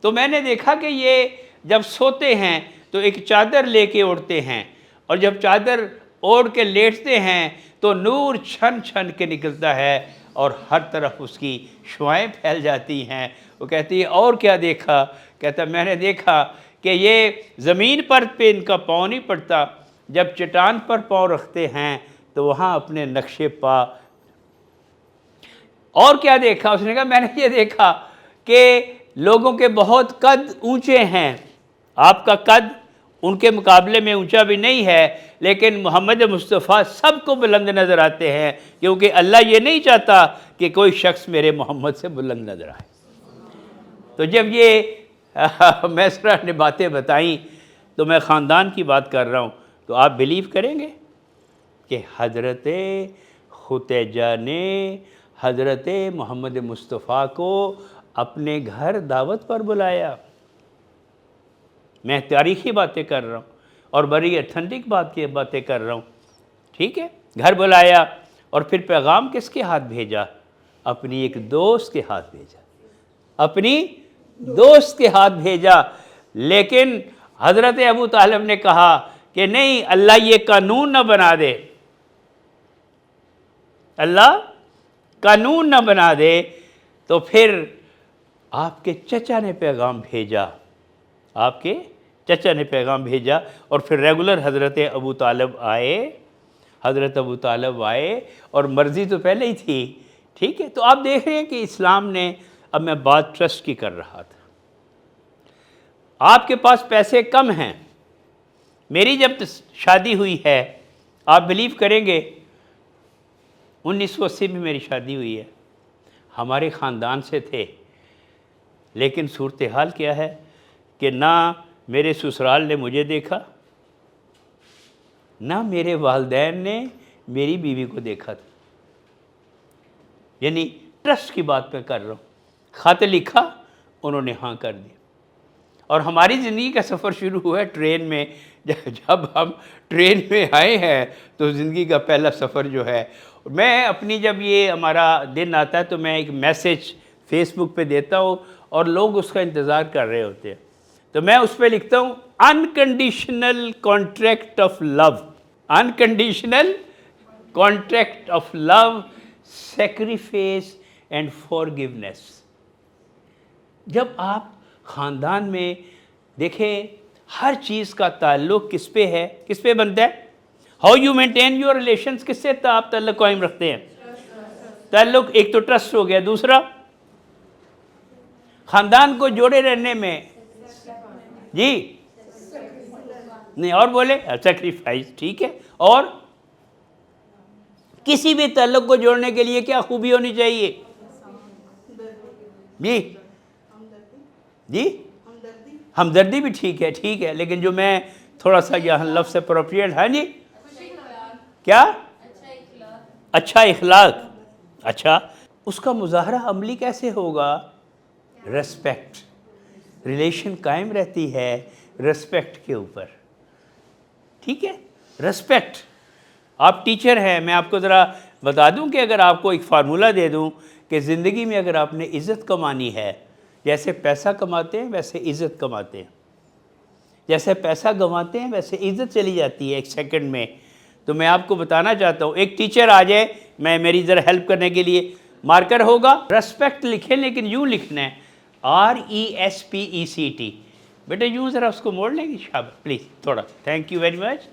تو میں نے دیکھا کہ یہ جب سوتے ہیں تو ایک چادر لے کے اوڑھتے ہیں، اور جب چادر اوڑھ کے لیٹتے ہیں تو نور چھن چھن کے نکلتا ہے اور ہر طرف اس کی شعائیں پھیل جاتی ہیں۔ وہ کہتی ہے اور کیا دیکھا؟ کہتا میں نے دیکھا کہ یہ زمین پر پہ ان کا پاؤں نہیں پڑتا، جب چٹان پر پاؤں رکھتے ہیں تو وہاں اپنے نقش پا۔ اور کیا دیکھا؟ اس نے کہا میں نے یہ دیکھا کہ لوگوں کے بہت قد اونچے ہیں، آپ کا قد ان کے مقابلے میں اونچا بھی نہیں ہے، لیکن محمد مصطفیٰ سب کو بلند نظر آتے ہیں، کیونکہ اللہ یہ نہیں چاہتا کہ کوئی شخص میرے محمد سے بلند نظر آئے۔ تو جب یہ میسرہ نے باتیں بتائیں تو میں خاندان کی بات کر رہا ہوں، تو آپ بلیو کریں گے کہ حضرت ختیجہ نے حضرت محمد مصطفیٰ کو اپنے گھر دعوت پر بلایا۔ میں تاریخی باتیں کر رہا ہوں اور بڑی ایتھنٹک باتیں کر رہا ہوں، ٹھیک ہے؟ گھر بلایا اور پھر پیغام کس کے ہاتھ بھیجا؟ اپنی ایک دوست کے ہاتھ بھیجا، اپنی دوست کے ہاتھ بھیجا۔ لیکن حضرت ابو طالب نے کہا کہ نہیں، اللہ یہ قانون نہ بنا دے، اللہ قانون نہ بنا دے۔ تو پھر آپ کے چچا نے پیغام بھیجا، آپ کے چچا نے پیغام بھیجا، اور پھر ریگولر حضرت ابو طالب آئے، اور مرضی تو پہلے ہی تھی، ٹھیک ہے؟ تو آپ دیکھ رہے ہیں کہ اسلام نے، اب میں بات ٹرسٹ کی کر رہا تھا، آپ کے پاس پیسے کم ہیں۔ میری جب شادی ہوئی ہے، آپ بلیو کریں گے 1980 میں میری شادی ہوئی ہے، ہمارے خاندان سے تھے، لیکن صورتحال کیا ہے کہ نہ میرے سسرال نے مجھے دیکھا، نہ میرے والدین نے میری بیوی کو دیکھا تھا۔ یعنی ٹرسٹ کی بات میں کر رہا ہوں، خط لکھا، انہوں نے ہاں کر دیا، اور ہماری زندگی کا سفر شروع ہوا ہے ٹرین میں، جب ہم ٹرین میں آئے ہیں تو زندگی کا پہلا سفر جو ہے، میں اپنی جب یہ ہمارا دن آتا ہے تو میں ایک میسج فیس بک پہ دیتا ہوں اور لوگ اس کا انتظار کر رہے ہوتے ہیں، تو میں اس پہ لکھتا ہوں unconditional contract of love, unconditional contract of love, sacrifice and forgiveness. جب آپ خاندان میں دیکھیں ہر چیز کا تعلق کس پہ ہے، کس پہ بنتا ہے؟ How you maintain your relations, کس سے آپ تعلق قائم رکھتے ہیں؟ تعلق ایک تو ٹرسٹ ہو گیا، دوسرا خاندان کو جوڑے رہنے میں جی نہیں اور بولے سیکریفائس، ٹھیک ہے، اور کسی بھی تعلق کو جوڑنے کے لیے کیا خوبی ہونی چاہیے؟ جی جی ہمدردی بھی ٹھیک ہے، لیکن جو میں تھوڑا سا یہاں لفظ اپروپریٹ ہے جی کیا؟ اچھا اخلاق، اچھا اس کا مظاہرہ عملی کیسے ہوگا؟ ریسپیکٹ، ریلیشن قائم رہتی ہے ریسپیکٹ کے اوپر، ٹھیک ہے، ریسپیکٹ۔ آپ ٹیچر ہیں، میں آپ کو ذرا بتا دوں کہ اگر آپ کو ایک فارمولہ دے دوں کہ زندگی میں اگر آپ نے عزت کمانی ہے، جیسے پیسہ کماتے ہیں ویسے عزت کماتے ہیں، جیسے پیسہ گنواتے ہیں ویسے عزت چلی جاتی ہے ایک سیکنڈ میں، تو میں آپ کو بتانا چاہتا ہوں ایک ٹیچر آ جائے میری ذرا ہیلپ کرنے کے لیے، مارکر ہوگا، ریسپیکٹ لکھیں لیکن یوں لکھنا ہے RESPECT، بیٹا یوں ذرا اس کو موڑ لیں گے شاباش پلیز تھوڑا، تھینک یو ویری مچ،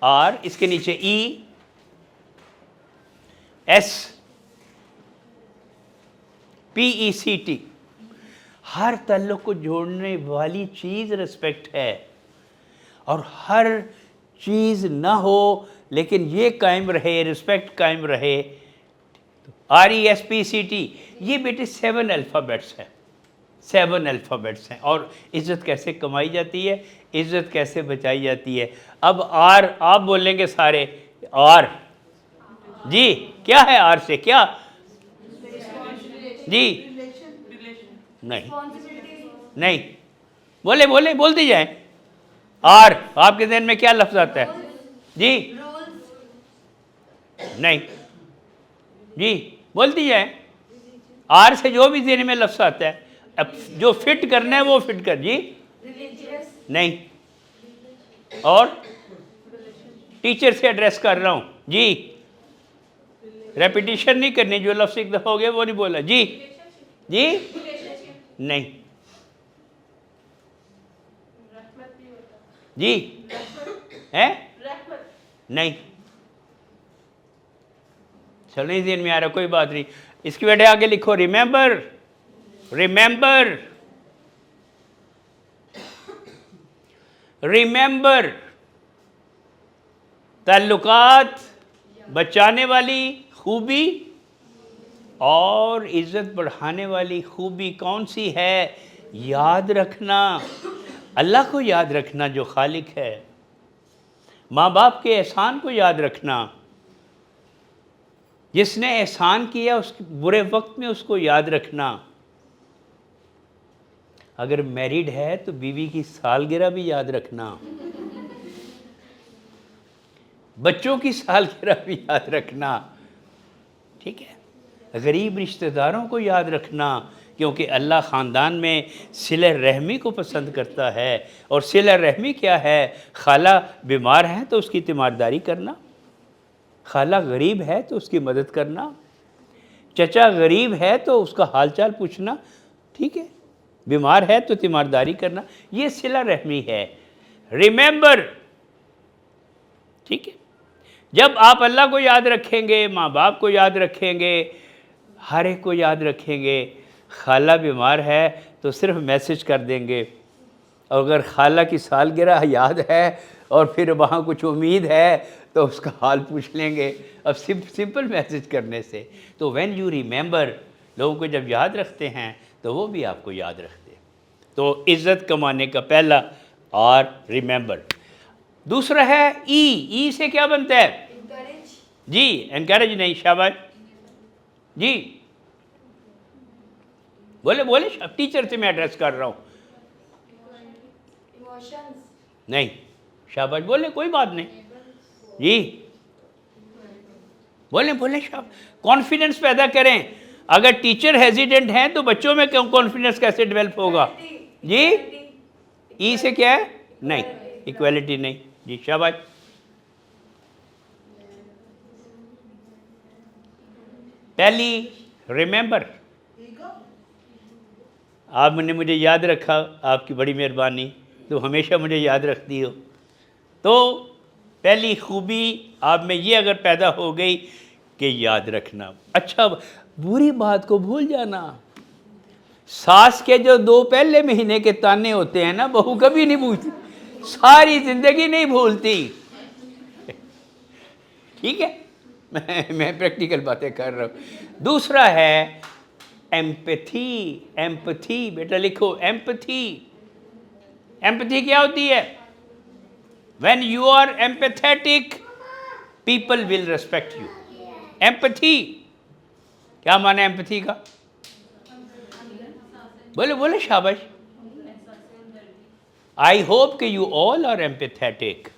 اور اس کے نیچے ESPECT، ہر تعلق کو جوڑنے والی چیز ریسپیکٹ ہے، اور ہر چیز نہ ہو لیکن یہ قائم رہے، ریسپیکٹ قائم رہے، RESPECT، یہ بیٹے 7 الفابیٹس ہیں، 7 الفابیٹس ہیں، اور عزت کیسے کمائی جاتی ہے، عزت کیسے بچائی جاتی ہے۔ اب آر آپ بولیں گے سارے، آر جی کیا ہے؟ آر سے کیا جی نہیں بولتے جائیں، آر آپ کے ذہن میں کیا لفظ آتا ہے؟ جی نہیں جی بولتی جائیں، آر سے جو بھی ذہن میں لفظ آتا ہے، اب جو فٹ کرنا ہے وہ فٹ کر، جی نہیں، اور ٹیچر سے ایڈریس کر رہا ہوں، جی ریپیٹیشن نہیں کرنی، جو لفظ ایک دفعہ ہو گیا وہ نہیں بولا، جی جی نہیں جی ہے نہیں، چل نہیں ذہن میں آ رہا، کوئی بات نہیں، اس کی وجہ آگے لکھو ریممبر، ریممبر، ریممبر، تعلقات بچانے والی خوبی اور عزت بڑھانے والی خوبی کون سی ہے؟ یاد رکھنا، اللہ کو یاد رکھنا جو خالق ہے، ماں باپ کے احسان کو یاد رکھنا، جس نے احسان کیا اس برے وقت میں اس کو یاد رکھنا، اگر میریڈ ہے تو بیوی کی سالگرہ بھی یاد رکھنا، بچوں کی سالگرہ بھی یاد رکھنا، ٹھیک ہے، غریب رشتہ داروں کو یاد رکھنا، کیونکہ اللہ خاندان میں صلہ رحمی کو پسند کرتا ہے، اور صلہ رحمی کیا ہے؟ خالہ بیمار ہے تو اس کی تیمارداری کرنا، خالہ غریب ہے تو اس کی مدد کرنا، چچا غریب ہے تو اس کا حال چال پوچھنا، ٹھیک ہے، بیمار ہے تو تیمارداری کرنا، یہ صلہ رحمی ہے، ریممبر، ٹھیک ہے۔ جب آپ اللہ کو یاد رکھیں گے، ماں باپ کو یاد رکھیں گے، ہر ایک کو یاد رکھیں گے، خالہ بیمار ہے تو صرف میسج کر دیں گے، اور اگر خالہ کی سالگرہ یاد ہے اور پھر وہاں کچھ امید ہے تو اس کا حال پوچھ لیں گے، اب سمپل میسج کرنے سے۔ تو وین یو ریممبر، لوگوں کو جب یاد رکھتے ہیں تو وہ بھی آپ کو یاد رکھتے ہیں۔ تو عزت کمانے کا پہلا اور ریممبر۔ دوسرا ہے ای سے کیا بنتا ہے؟ جی انکریج نہیں، شاباش، جی بولے اب ٹیچر سے میں ایڈریس کر رہا ہوں، نہیں شاباش بولیں، کوئی بات نہیں جی، بولیں بولیں شاباش، کانفیڈنس پیدا کریں. اگر ٹیچر ہیزیڈنٹ ہیں تو بچوں میں کانفیڈنس کیسے ڈیولپ ہوگا؟ جی ای سے کیا ہے؟ نہیں، ایکویلٹی نہیں. جی شاباش. پہلی ریممبر، آپ نے مجھے یاد رکھا، آپ کی بڑی مہربانی، تو ہمیشہ مجھے یاد رکھتی ہو. تو پہلی خوبی آپ میں یہ اگر پیدا ہو گئی کہ یاد رکھنا. اچھا، بری بات کو بھول جانا. ساس کے جو 2 پہلے مہینے کے تانے ہوتے ہیں نا، بہو کبھی نہیں بھولتی، ساری زندگی نہیں بھولتی. ٹھیک ہے، میں پریکٹیکل باتیں کر رہا ہوں. دوسرا ہے ایمپتھی. ایمپتھی بیٹا لکھو، ایمپتھی. ایمپتھی کیا ہوتی ہے؟ when you are empathetic people will respect you. Empathy کیا معنی ہے ایمپتھی کا؟ بولے بولے شاباش. I hope کہ you all are empathetic.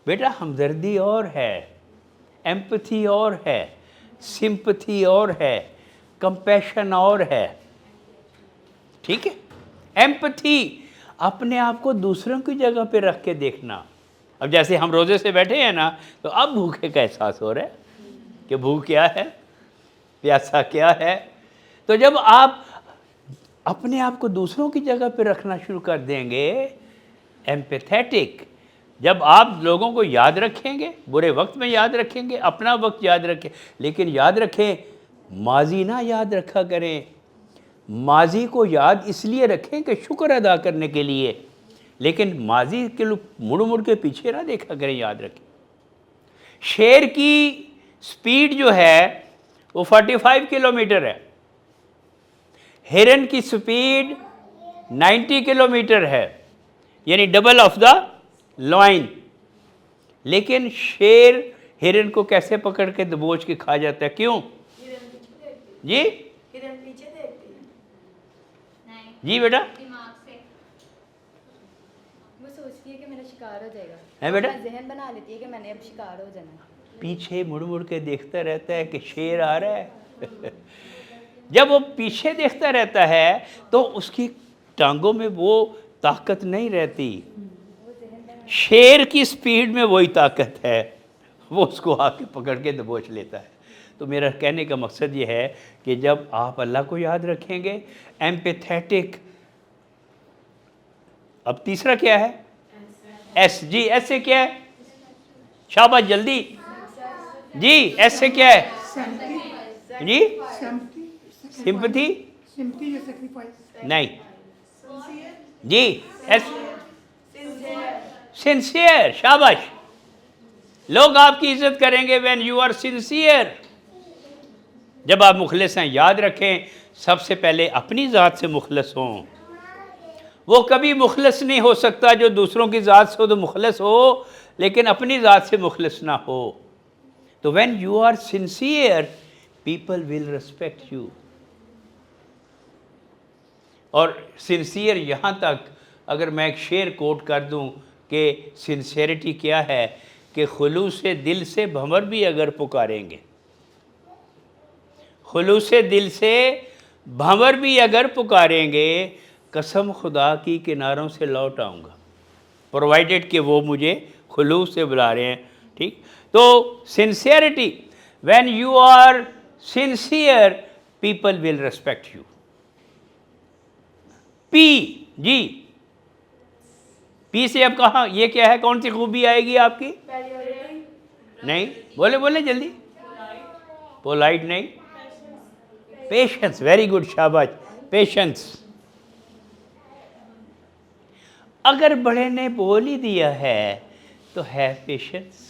بیٹا ہمدردی اور ہے، ایمپتھی اور ہے، سمپتھی اور ہے، کمپیشن اور ہے. ٹھیک ہے، ایمپتھی اپنے آپ کو دوسروں کی جگہ پہ رکھ کے دیکھنا. اب جیسے ہم روزے سے بیٹھے ہیں نا، تو اب بھوکے کا احساس ہو رہا ہے کہ بھوک کیا ہے، پیاسا کیا ہے. تو جب آپ اپنے آپ کو دوسروں کی جگہ پہ رکھنا شروع کر دیں گے، ایمپیتھیٹک، جب آپ لوگوں کو یاد رکھیں گے، برے وقت میں یاد رکھیں گے، اپنا وقت یاد رکھیں، لیکن یاد رکھیں ماضی نہ یاد رکھا کریں. ماضی کو یاد اس لیے رکھیں کہ شکر ادا کرنے کے لیے، لیکن ماضی کے مڑ مڑ کے پیچھے نہ دیکھا کریں. یاد رکھیں شیر کی سپیڈ جو ہے وہ 45 کلومیٹر ہے، ہرن کی سپیڈ 90 کلومیٹر ہے، یعنی ڈبل آف دا لائن. لیکن شیر ہرن کو کیسے پکڑ کے دبوچ کے کھا جاتا ہے؟ کیوں؟ جی جی بیٹا دماغ سے وہ سوچتی ہے کہ میرا شکار ہو جائے گا، ہے بیٹا، ذہن بنا لیتی ہے کہ میں نے اب شکار ہو جانا. پیچھے مڑ مڑ کے دیکھتا رہتا ہے کہ شیر آ رہا ہے. جب وہ پیچھے دیکھتا رہتا ہے تو اس کی ٹانگوں میں وہ طاقت نہیں رہتی. شیر کی سپیڈ میں وہی طاقت ہے، وہ اس کو آ کے پکڑ کے دبوچ لیتا ہے. تو میرا کہنے کا مقصد یہ ہے کہ جب آپ اللہ کو یاد رکھیں گے، ایمپیتھیٹک. اب تیسرا کیا ہے؟ ایس. جی ایس سے کیا ہے؟ شاباش جلدی جی، ایس سے کیا ہے جی؟ سمپتھی نہیں جی، ایس سنسیئر. شاباش، لوگ آپ کی عزت کریں گے when you are sincere. جب آپ مخلص ہیں. یاد رکھیں سب سے پہلے اپنی ذات سے مخلص ہوں. وہ کبھی مخلص نہیں ہو سکتا جو دوسروں کی ذات سے ہو تو مخلص ہو، لیکن اپنی ذات سے مخلص نہ ہو. تو when you are sincere people will respect you. اور سنسیئر یہاں تک اگر میں ایک شعر کوٹ کر دوں کہ سنسیئرٹی کیا ہے، کہ خلوص دل سے بھنور بھی اگر پکاریں گے، خلوص دل سے بھنور بھی اگر پکاریں گے، قسم خدا کی کناروں سے لوٹ آؤں گا، پرووائڈڈ کہ وہ مجھے خلوص سے بلا رہے ہیں. ٹھیک، تو sincerity, when you are sincere people will respect you. پی جی، پی سے اب کہاں، یہ کیا ہے، کون سی خوبی آئے گی آپ کی؟ نہیں، بولے بولے جلدی. پولائٹ نہیں، پیشنس. ویری گڈ، شاباش، پیشنس. اگر بڑے نے بول ہی دیا ہے تو ہے پیشنس.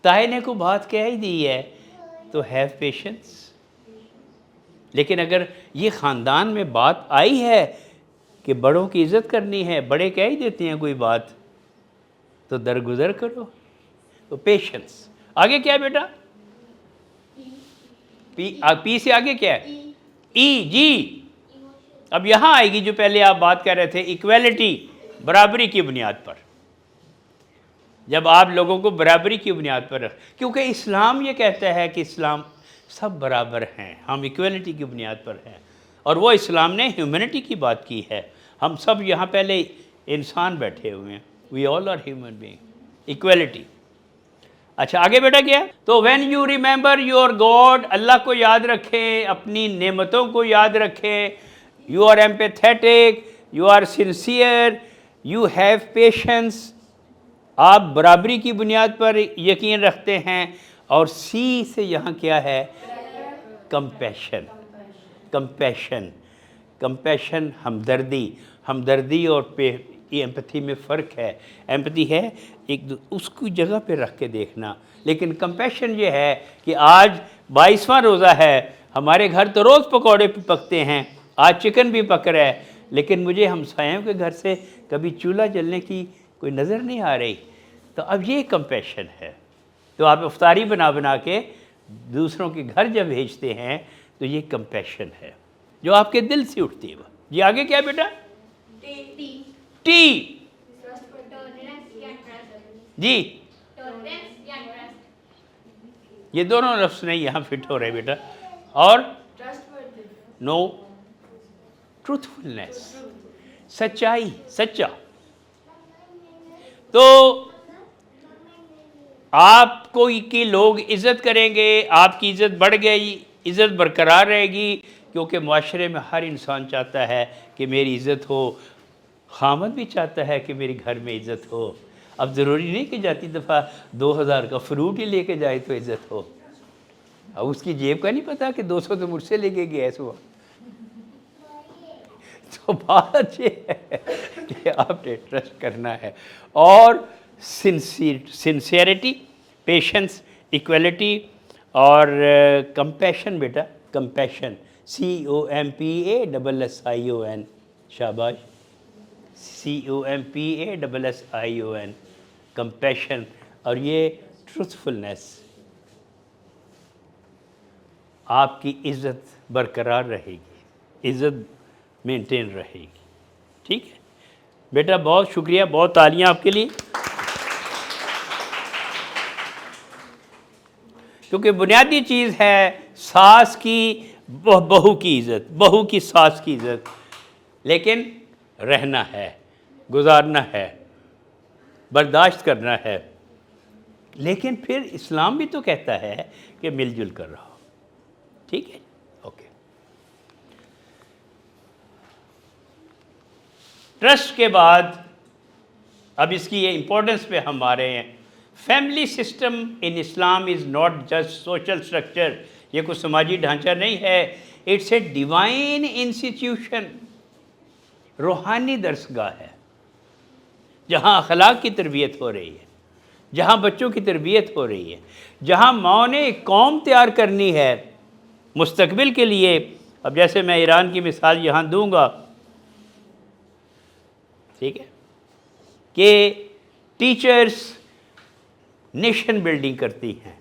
تائی نے کو بات کہہ ہی دی ہے تو ہے پیشنس. لیکن اگر یہ خاندان میں بات آئی ہے کہ بڑوں کی عزت کرنی ہے، بڑے کہہ ہی دیتے ہیں کوئی بات، تو درگزر کرو. تو پیشنس. آگے کیا ہے بیٹا؟ پی سے آگے کیا ہے؟ ای. جی، اب یہاں آئے گی جو پہلے آپ بات کر رہے تھے، ایکویلٹی، برابری کی بنیاد پر. جب آپ لوگوں کو برابری کی بنیاد پر کیونکہ اسلام یہ کہتا ہے کہ اسلام سب برابر ہیں، ہم ایکویلٹی کی بنیاد پر ہیں، اور وہ اسلام نے ہیومنٹی کی بات کی ہے. ہم سب یہاں پہلے انسان بیٹھے ہوئے ہیں، we all are human being, equality. اچھا آگے بیٹا کیا؟ تو when you remember your God, اللہ کو یاد رکھیں، اپنی نعمتوں کو یاد رکھیں. You are empathetic, you are sincere, you have patience, آپ برابری کی بنیاد پر یقین رکھتے ہیں. اور سی سے یہاں کیا ہے؟ کمپیشن. کمپیشن، کمپیشن ہمدردی اور ایمپتھی میں فرق ہے. ایمپتھی ہے ایک اس کی جگہ پہ رکھ کے دیکھنا، لیکن کمپیشن یہ ہے کہ آج 22واں روزہ ہے، ہمارے گھر تو روز پکوڑے پکتے ہیں، آج چکن بھی پک رہا ہے، لیکن مجھے ہمسایوں کے گھر سے کبھی چولہا جلنے کی کوئی نظر نہیں آ رہی. تو اب یہ کمپیشن ہے. تو آپ افطاری بنا کے دوسروں کے گھر جب بھیجتے ہیں تو یہ کمپیشن ہے جو آپ کے دل سے اٹھتی ہے. جی آگے کیا بیٹا؟ ٹی. جی یہ دونوں لفظ نہیں یہاں فٹ ہو رہے بیٹا. اور نو، ٹروتھفلنس، سچائی، سچا. تو آپ کو کی لوگ عزت کریں گے، آپ کی عزت بڑھ گئی، عزت برقرار رہے گی، کیونکہ معاشرے میں ہر انسان چاہتا ہے کہ میری عزت ہو. خامد بھی چاہتا ہے کہ میری گھر میں عزت ہو. اب ضروری نہیں کہ جاتی دفعہ 2000 کا فروٹ ہی لے کے جائے تو عزت ہو. اب اس کی جیب کا نہیں پتا کہ 200 تو مجھ سے لے کے گیا اس وقت. تو بات یہ ہے کہ آپ نے ٹرسٹ کرنا ہے. اور سنسیئرٹی، پیشنس، ایکویلٹی اور کمپیشن بیٹا. Compassion, COMPASSION. شاباش. COMPASSION، compassion. اور یہ ٹروتھفلنس، آپ کی عزت برقرار رہے گی، عزت مینٹین رہے گی. ٹھیک ہے بیٹا، بہت شکریہ، بہت تالیاں آپ کے لیے. کیونکہ بنیادی چیز ہے ساس کی بہو کی عزت، بہو کی ساس کی عزت. لیکن رہنا ہے، گزارنا ہے، برداشت کرنا ہے. لیکن پھر اسلام بھی تو کہتا ہے کہ مل جل کر رہو. ٹھیک ہے، اوکے. ٹرسٹ کے بعد اب اس کی یہ امپورٹنس پہ ہم آ رہے ہیں. Family system in Islam is not just social structure. یہ کوئی سماجی ڈھانچہ نہیں ہے، اٹس اے ڈیوائن انسٹیٹیوشن. روحانی درسگاہ ہے جہاں اخلاق کی تربیت ہو رہی ہے، جہاں بچوں کی تربیت ہو رہی ہے، جہاں ماں نے ایک قوم تیار کرنی ہے مستقبل کے لیے. اب جیسے میں ایران کی مثال یہاں دوں گا، ٹھیک ہے، کہ ٹیچرز نیشن بلڈنگ کرتی ہیں.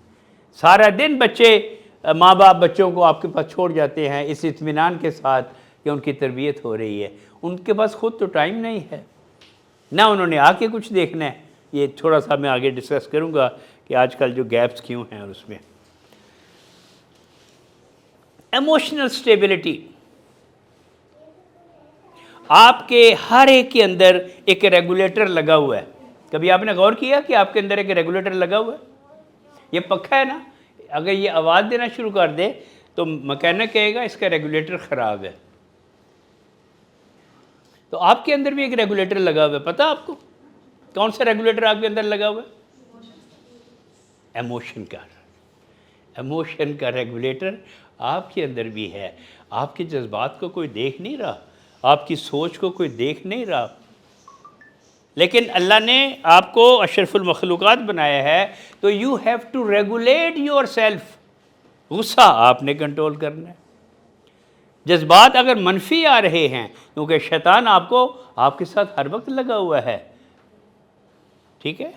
سارا دن بچے، ماں باپ بچوں کو آپ کے پاس چھوڑ جاتے ہیں اس اطمینان کے ساتھ کہ ان کی تربیت ہو رہی ہے. ان کے پاس خود تو ٹائم نہیں ہے، نہ انہوں نے آ کے کچھ دیکھنا ہے. یہ تھوڑا سا میں آگے ڈسکس کروں گا کہ آج کل جو گیپس کیوں ہیں. اور اس میں ایموشنل سٹیبلٹی، آپ کے ہر ایک کے اندر ایک ریگولیٹر لگا ہوا ہے. کبھی آپ نے غور کیا کہ آپ کے اندر ایک ریگولیٹر لگا ہوا ہے؟ یہ پنکھا ہے نا، اگر یہ آواز دینا شروع کر دے تو مکینک کہے گا اس کا ریگولیٹر خراب ہے. تو آپ کے اندر بھی ایک ریگولیٹر لگا ہوا ہے. پتہ آپ کو کون سا ریگولیٹر آپ کے اندر لگا ہوا ہے؟ ایموشن کا. ایموشن کا ریگولیٹر آپ کے اندر بھی ہے. آپ کے جذبات کو کوئی دیکھ نہیں رہا، آپ کی سوچ کو کوئی دیکھ نہیں رہا، لیکن اللہ نے آپ کو اشرف المخلوقات بنایا ہے. تو you have to regulate yourself. غصہ آپ نے کنٹرول کرنا ہے. جذبات اگر منفی آ رہے ہیں، کیونکہ شیطان آپ کے ساتھ ہر وقت لگا ہوا ہے، ٹھیک ہے.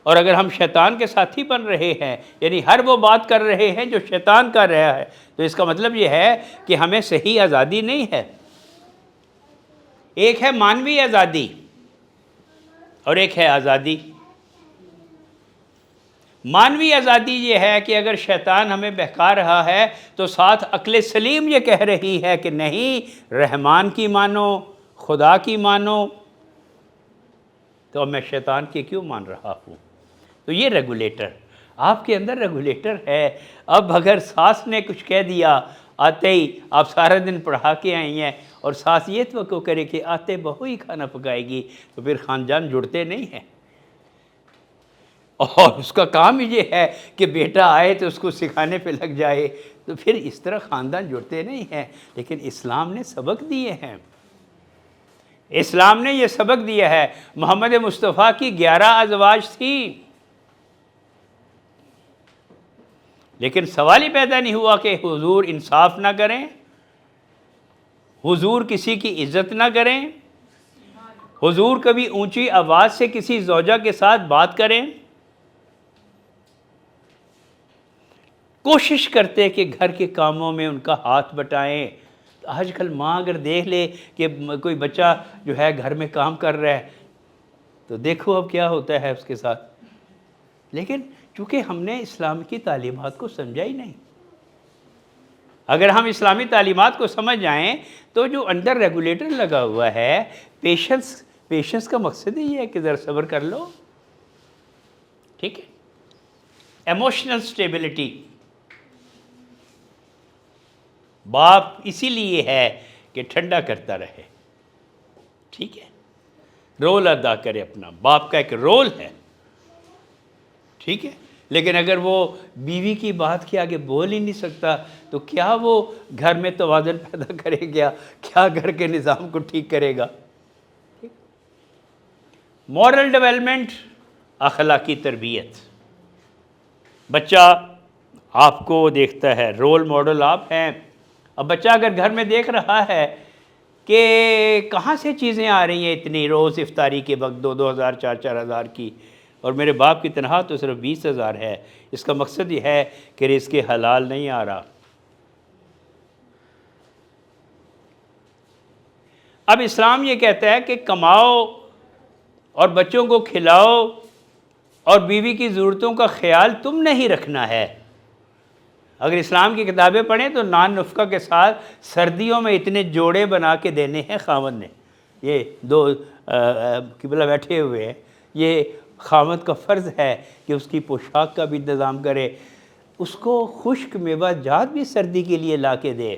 اور اگر ہم شیطان کے ساتھی بن رہے ہیں، یعنی ہر وہ بات کر رہے ہیں جو شیطان کر رہا ہے، تو اس کا مطلب یہ ہے کہ ہمیں صحیح آزادی نہیں ہے. ایک ہے مانوی آزادی اور ایک ہے آزادی مانوی آزادی یہ ہے کہ اگر شیطان ہمیں بہکا رہا ہے تو ساتھ عقل سلیم یہ کہہ رہی ہے کہ نہیں، رحمان کی مانو، خدا کی مانو، تو میں شیطان کی کیوں مان رہا ہوں؟ تو یہ ریگولیٹر آپ کے اندر ریگولیٹر ہے۔ اب اگر ساس نے کچھ کہہ دیا آتے ہی، آپ سارا دن پڑھا کے آئی ہیں اور ساس یہ توقع کرے کہ آتے بہو ہی کھانا پکائے گی، تو پھر خاندان جڑتے نہیں ہیں۔ اور اس کا کام یہ ہے کہ بیٹا آئے تو اس کو سکھانے پہ لگ جائے، تو پھر اس طرح خاندان جڑتے نہیں ہیں۔ لیکن اسلام نے سبق دیے ہیں، اسلام نے یہ سبق دیا ہے۔ محمد مصطفیٰ کی 11 ازواج تھیں، لیکن سوال ہی پیدا نہیں ہوا کہ حضور انصاف نہ کریں، حضور کسی کی عزت نہ کریں، حضور کبھی اونچی آواز سے کسی زوجہ کے ساتھ بات کریں، کوشش کرتے کہ گھر کے کاموں میں ان کا ہاتھ بٹائیں۔ آج کل ماں اگر دیکھ لے کہ کوئی بچہ جو ہے گھر میں کام کر رہا ہے تو دیکھو اب کیا ہوتا ہے اس کے ساتھ۔ لیکن چونکہ ہم نے اسلام کی تعلیمات کو سمجھا ہی نہیں۔ اگر ہم اسلامی تعلیمات کو سمجھ جائیں تو جو اندر ریگولیٹر لگا ہوا ہے، پیشنس کا مقصد ہی ہے کہ ذرا صبر کر لو، ٹھیک ہے۔ ایموشنل سٹیبلٹی باپ اسی لیے ہے کہ ٹھنڈا کرتا رہے، ٹھیک ہے، رول ادا کرے اپنا، باپ کا ایک رول ہے، ٹھیک ہے۔ لیکن اگر وہ بیوی کی بات کے آگے بول ہی نہیں سکتا تو کیا وہ گھر میں توازن پیدا کرے گا، کیا گھر کے نظام کو ٹھیک کرے گا؟ مورل ڈیولپمنٹ، اخلاقی تربیت۔ بچہ آپ کو دیکھتا ہے، رول ماڈل آپ ہیں۔ اب بچہ اگر گھر میں دیکھ رہا ہے کہ کہاں سے چیزیں آ رہی ہیں اتنی، روز افطاری کے وقت 2,000 4,000 کی، اور میرے باپ کی تنخواہ تو صرف 20,000 ہے، اس کا مقصد یہ ہے کہ رزق حلال نہیں آ رہا۔ اب اسلام یہ کہتا ہے کہ کماؤ اور بچوں کو کھلاؤ اور بیوی کی ضرورتوں کا خیال تم نے ہی رکھنا ہے۔ اگر اسلام کی کتابیں پڑھیں تو نان نفقہ کے ساتھ سردیوں میں اتنے جوڑے بنا کے دینے ہیں خاوند نے۔ یہ دو قبلہ بیٹھے ہوئے ہیں، یہ خاوند کا فرض ہے کہ اس کی پوشاک کا بھی انتظام کرے، اس کو خشک میوہ جات بھی سردی کے لیے لا کے دے۔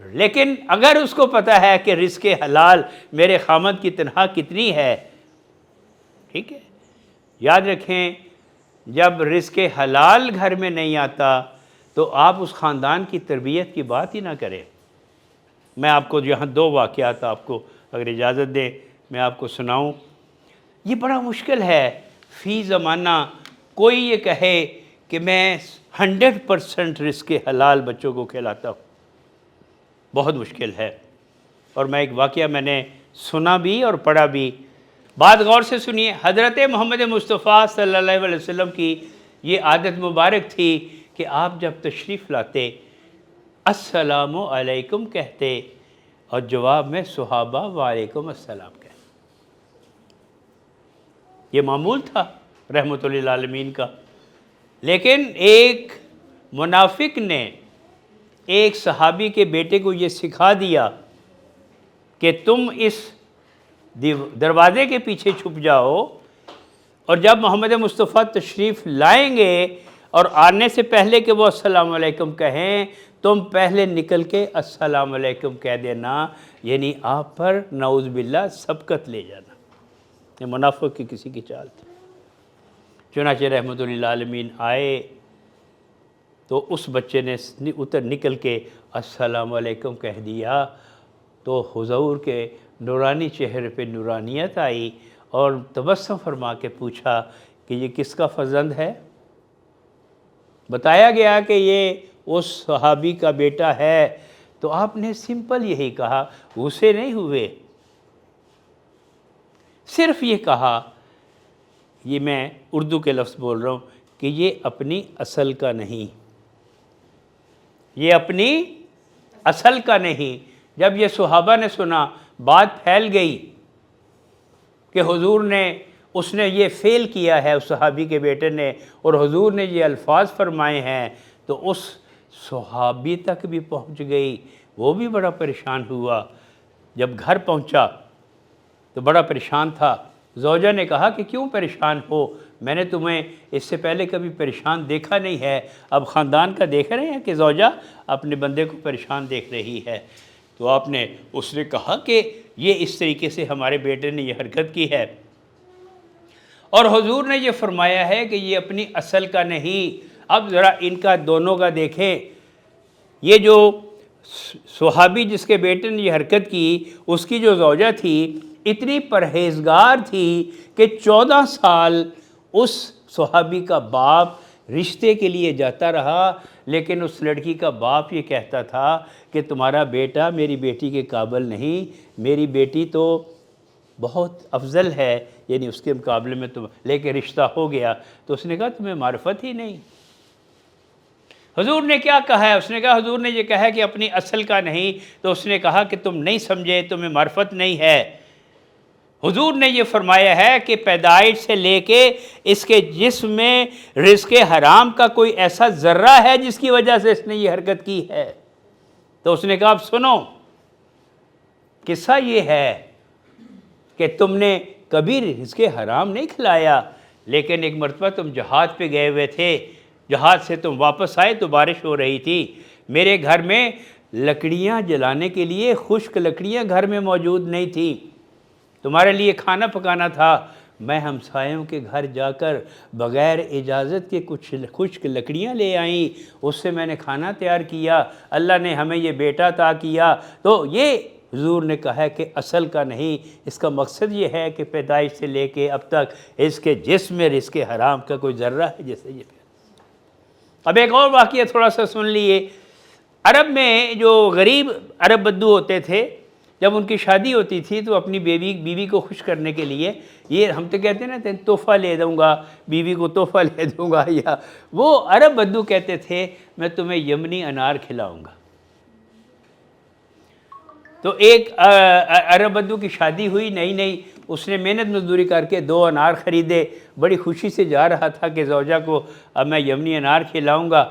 لیکن اگر اس کو پتہ ہے کہ رزق حلال میرے خاوند کی تنخواہ کتنی ہے، ٹھیک ہے، یاد رکھیں جب رزق حلال گھر میں نہیں آتا تو آپ اس خاندان کی تربیت کی بات ہی نہ کریں۔ میں آپ کو یہاں 2 واقعات آپ کو اگر اجازت دیں میں آپ کو سناؤں۔ یہ بڑا مشکل ہے فی زمانہ کوئی یہ کہے کہ میں 100% رزق حلال بچوں کو کھلاتا ہوں، بہت مشکل ہے۔ اور میں ایک واقعہ میں نے سنا بھی اور پڑھا بھی، بات غور سے سنیے۔ حضرت محمد مصطفیٰ صلی اللہ علیہ وسلم کی یہ عادت مبارک تھی کہ آپ جب تشریف لاتے السلام علیکم کہتے اور جواب میں صحابہ وعلیکم السلام کہتے۔ یہ معمول تھا رحمۃ للعالمین کا۔ لیکن ایک منافق نے ایک صحابی کے بیٹے کو یہ سکھا دیا کہ تم اس دروازے کے پیچھے چھپ جاؤ اور جب محمد مصطفیٰ تشریف لائیں گے اور آنے سے پہلے کہ وہ السلام علیکم کہیں تم پہلے نکل کے السلام علیکم کہہ دینا، یعنی آپ پر نعوذ باللہ سبقت لے جانا۔ یہ منافق کی کسی کی چال تھی۔ چنانچہ رحمۃ للعالمین آئے تو اس بچے نے نکل کے السلام علیکم کہہ دیا تو حضور کے نورانی چہرے پہ نورانیت آئی اور تبسم فرما کے پوچھا کہ یہ کس کا فرزند ہے؟ بتایا گیا کہ یہ اس صحابی کا بیٹا ہے، تو آپ نے سمپل یہی کہا، غصے نہیں ہوئے، صرف یہ کہا، یہ میں اردو کے لفظ بول رہا ہوں کہ یہ اپنی اصل کا نہیں، یہ اپنی اصل کا نہیں۔ جب یہ صحابہ نے سنا، بات پھیل گئی کہ حضور نے اس نے یہ فیل کیا ہے اس صحابی کے بیٹے نے، اور حضور نے یہ الفاظ فرمائے ہیں، تو اس صحابی تک بھی پہنچ گئی، وہ بھی بڑا پریشان ہوا۔ جب گھر پہنچا تو بڑا پریشان تھا۔ زوجہ نے کہا کہ کیوں پریشان ہو، میں نے تمہیں اس سے پہلے کبھی پریشان دیکھا نہیں ہے، اب خاندان کا دیکھ رہے ہیں کہ زوجہ اپنے بندے کو پریشان دیکھ رہی ہے۔ تو اس نے کہا کہ یہ اس طریقے سے ہمارے بیٹے نے یہ حرکت کی ہے، اور حضور نے یہ فرمایا ہے کہ یہ اپنی اصل کا نہیں۔ اب ذرا ان کا دونوں کا دیکھیں، یہ جو صحابی جس کے بیٹے نے یہ حرکت کی، اس کی جو زوجہ تھی اتنی پرہیزگار تھی کہ 14 سال اس صحابی کا باپ رشتے کے لیے جاتا رہا، لیکن اس لڑکی کا باپ یہ کہتا تھا کہ تمہارا بیٹا میری بیٹی کے قابل نہیں، میری بیٹی تو بہت افضل ہے، یعنی اس کے مقابلے میں تم، لیکن رشتہ ہو گیا۔ تو اس نے کہا تمہیں معرفت ہی نہیں۔ حضور نے کیا کہا ہے؟ اس نے کہا، حضور نے یہ کہا ہے کہ اپنی اصل کا نہیں، تو اس نے کہا کہ تم نہیں سمجھے، تمہیں معرفت نہیں ہے۔ حضور نے یہ فرمایا ہے کہ پیدائش سے لے کے اس کے جسم میں رزق حرام کا کوئی ایسا ذرہ ہے جس کی وجہ سے اس نے یہ حرکت کی ہے۔ تو اس نے کہا اب سنو، قصہ یہ ہے کہ تم نے کبھی رزق حرام نہیں کھلایا، لیکن ایک مرتبہ تم جہاد پہ گئے ہوئے تھے، جہاد سے تم واپس آئے تو بارش ہو رہی تھی، میرے گھر میں لکڑیاں جلانے کے لیے خشک لکڑیاں گھر میں موجود نہیں تھیں، تمہارے لیے کھانا پکانا تھا، میں ہمسایوں کے گھر جا کر بغیر اجازت کے کچھ خشک لکڑیاں لے آئیں، اس سے میں نے کھانا تیار کیا، اللہ نے ہمیں یہ بیٹا عطا کیا۔ تو یہ حضور نے کہا ہے کہ اصل کا نہیں، اس کا مقصد یہ ہے کہ پیدائش سے لے کے اب تک اس کے جسم میں رزق حرام کا کوئی ذرہ ہے جیسے یہ۔ اب ایک اور واقعہ تھوڑا سا سن لیے۔ عرب میں جو غریب عرب بدو ہوتے تھے، جب ان کی شادی ہوتی تھی تو اپنی بیوی کو خوش کرنے کے لیے، یہ ہم تو کہتے ہیں نا تحفہ لے دوں گا، بیوی کو تحفہ لے دوں گا، یا وہ عرب بدو کہتے تھے میں تمہیں یمنی انار کھلاؤں گا۔ تو ایک عرب بدو کی شادی ہوئی نئی، اس نے محنت مزدوری کر کے 2 انار خریدے، بڑی خوشی سے جا رہا تھا کہ زوجہ کو اب میں یمنی انار کھلاؤں گا،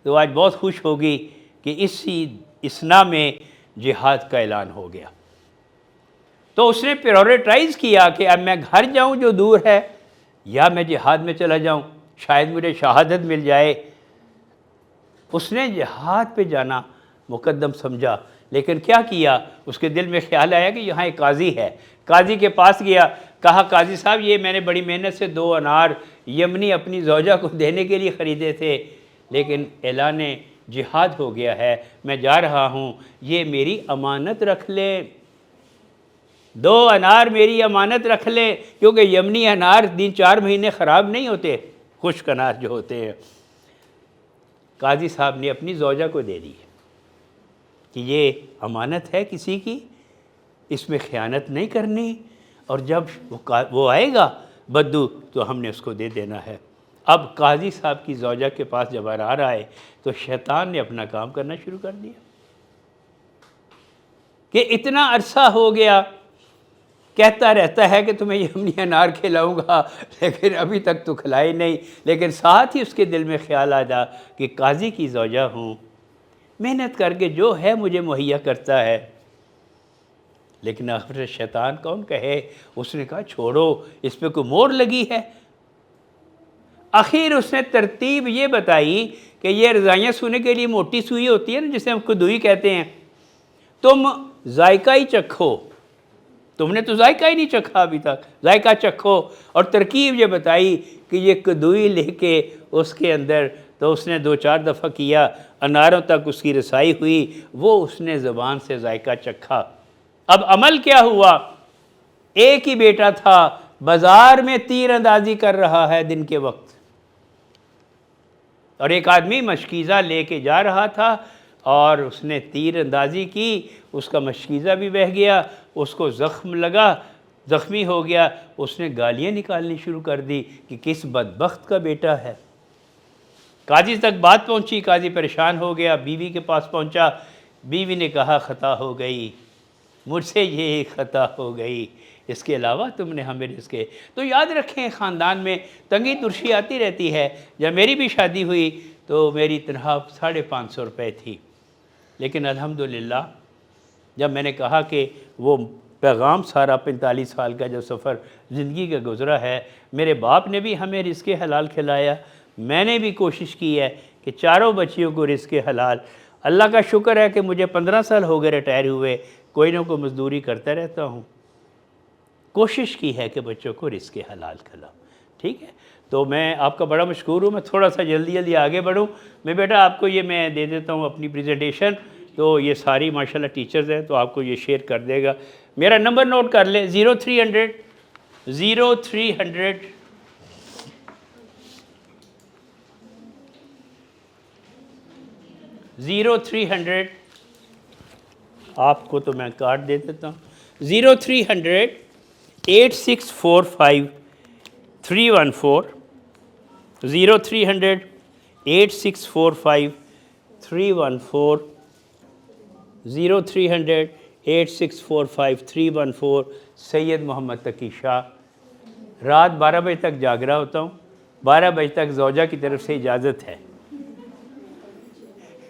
تو آج بہت خوش ہوگی کہ اسی اثنا میں جہاد کا اعلان ہو گیا۔ تو اس نے پریورٹائز کیا کہ اب میں گھر جاؤں جو دور ہے، یا میں جہاد میں چلا جاؤں، شاید مجھے شہادت مل جائے۔ اس نے جہاد پہ جانا مقدم سمجھا، لیکن کیا کیا، اس کے دل میں خیال آیا کہ یہاں ایک قاضی ہے، قاضی کے پاس گیا، کہا قاضی صاحب یہ میں نے بڑی محنت سے 2 انار یمنی اپنی زوجہ کو دینے کے لیے خریدے تھے، لیکن اعلان جہاد ہو گیا ہے، میں جا رہا ہوں، یہ میری امانت رکھ لیں، 2 انار میری امانت رکھ لیں، کیونکہ یمنی انار 3-4 مہینے خراب نہیں ہوتے، خشک انار جو ہوتے ہیں۔ قاضی صاحب نے اپنی زوجہ کو دے دی کہ یہ امانت ہے کسی کی، اس میں خیانت نہیں کرنی، اور جب وہ آئے گا بدو تو ہم نے اس کو دے دینا ہے۔ اب قاضی صاحب کی زوجہ کے پاس جب آ رہا ہے تو شیطان نے اپنا کام کرنا شروع کر دیا کہ اتنا عرصہ ہو گیا کہتا رہتا ہے کہ تمہیں یمنی انار کھلاؤں گا، لیکن ابھی تک تو کھلائے نہیں، لیکن ساتھ ہی اس کے دل میں خیال آ جا کہ قاضی کی زوجہ ہوں، محنت کر کے جو ہے مجھے مہیا کرتا ہے، لیکن آخر شیطان کون کہے، اس نے کہا چھوڑو، اس پہ کوئی مور لگی ہے۔ آخر اس نے ترتیب یہ بتائی کہ یہ رضائیاں سونے کے لیے موٹی سوئی ہوتی ہے نا، جسے ہم قدوئی کہتے ہیں، تم ذائقہ ہی چکھو، تم نے تو ذائقہ ہی نہیں چکھا ابھی تک، ذائقہ چکھو، اور ترکیب یہ بتائی کہ یہ قدوئی لے کے اس کے اندر، تو اس نے 2-4 دفعہ کیا، اناروں تک اس کی رسائی ہوئی، وہ اس نے زبان سے ذائقہ چکھا۔ اب عمل کیا ہوا، ایک ہی بیٹا تھا، بازار میں تیر اندازی کر رہا ہے دن کے وقت، اور ایک آدمی مشکیزہ لے کے جا رہا تھا، اور اس نے تیر اندازی کی، اس کا مشکیزہ بھی بہہ گیا، اس کو زخم لگا، زخمی ہو گیا، اس نے گالیاں نکالنی شروع کر دی کہ کس بدبخت کا بیٹا ہے۔ قاضی تک بات پہنچی، قاضی پریشان ہو گیا، بیوی کے پاس پہنچا، بیوی نے کہا خطا ہو گئی، مجھ سے یہ خطا ہو گئی، اس کے علاوہ تم نے ہمیں رزق کے۔ تو یاد رکھیں خاندان میں تنگی ترشی آتی رہتی ہے۔ جب میری بھی شادی ہوئی تو میری تنخواہ 550 روپے تھی، لیکن الحمدللہ جب میں نے کہا کہ وہ پیغام سارا 45 سال کا جو سفر زندگی کا گزرا ہے، میرے باپ نے بھی ہمیں رزق حلال کھلایا، میں نے بھی کوشش کی ہے کہ چاروں بچیوں کو رزق حلال۔ اللہ کا شکر ہے کہ مجھے 15 سال ہو گئے ریٹائر ہوئے، کوئی نہ کوئی مزدوری کرتا رہتا ہوں، کوشش کی ہے کہ بچوں کو رزق حلال کھلاؤں۔ ٹھیک ہے، تو میں آپ کا بڑا مشکور ہوں۔ میں تھوڑا سا جلدی آگے بڑھوں۔ میں بیٹا آپ کو یہ میں دے دیتا ہوں اپنی پریزنٹیشن، تو یہ ساری ماشاءاللہ ٹیچرز ہیں، تو آپ کو یہ شیئر کر دے گا۔ میرا نمبر نوٹ کر لیں، 0300 0300 آپ کو تو میں کارڈ دے دیتا ہوں، 0300 8645 314 0300 8645 314 0300 8645 314 سید محمد تقی شاہ۔ رات 12 بجے تک جاگ رہا ہوتا ہوں، 12 بجے تک زوجہ کی طرف سے اجازت ہے،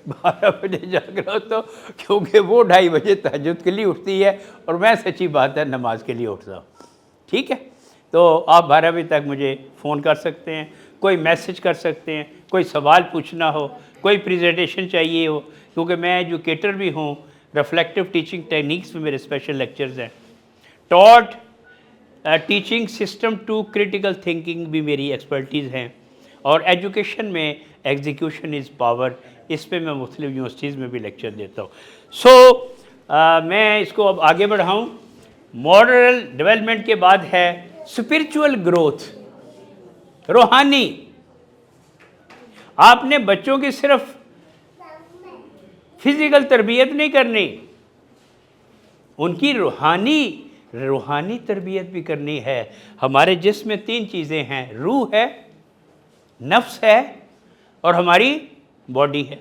12 بجے جاگ رہا ہوتا ہوں کیونکہ وہ 2:30 بجے تہجد کے لیے اٹھتی ہے اور میں سچی بات ہے نماز کے لیے اٹھتا ہوں۔ ٹھیک ہے، تو آپ 12 بجے تک مجھے فون کر سکتے ہیں، کوئی میسج کر سکتے ہیں، کوئی سوال پوچھنا ہو، کوئی پریزنٹیشن چاہیے ہو، کیونکہ میں ایجوکیٹر بھی ہوں، ریفلیکٹیو ٹیچنگ ٹیکنیکس میں میرے اسپیشل لیکچرز ہیں، taught teaching system to critical thinking بھی میری ایکسپرٹیز ہیں، اور ایجوکیشن میں ایگزیکیوشن از پاور، اس پہ میں مختلف یونیورسٹیز میں بھی لیکچر دیتا ہوں۔ میں اس کو اب آگے بڑھاؤں۔ ماڈرل ڈیولپمنٹ کے بعد ہے اسپرچول گروتھ، روحانی۔ آپ نے بچوں کی صرف فزیکل تربیت نہیں کرنی، ان کی روحانی تربیت بھی کرنی ہے۔ ہمارے جسم میں 3 چیزیں ہیں، روح ہے، نفس ہے اور ہماری باڈی ہے۔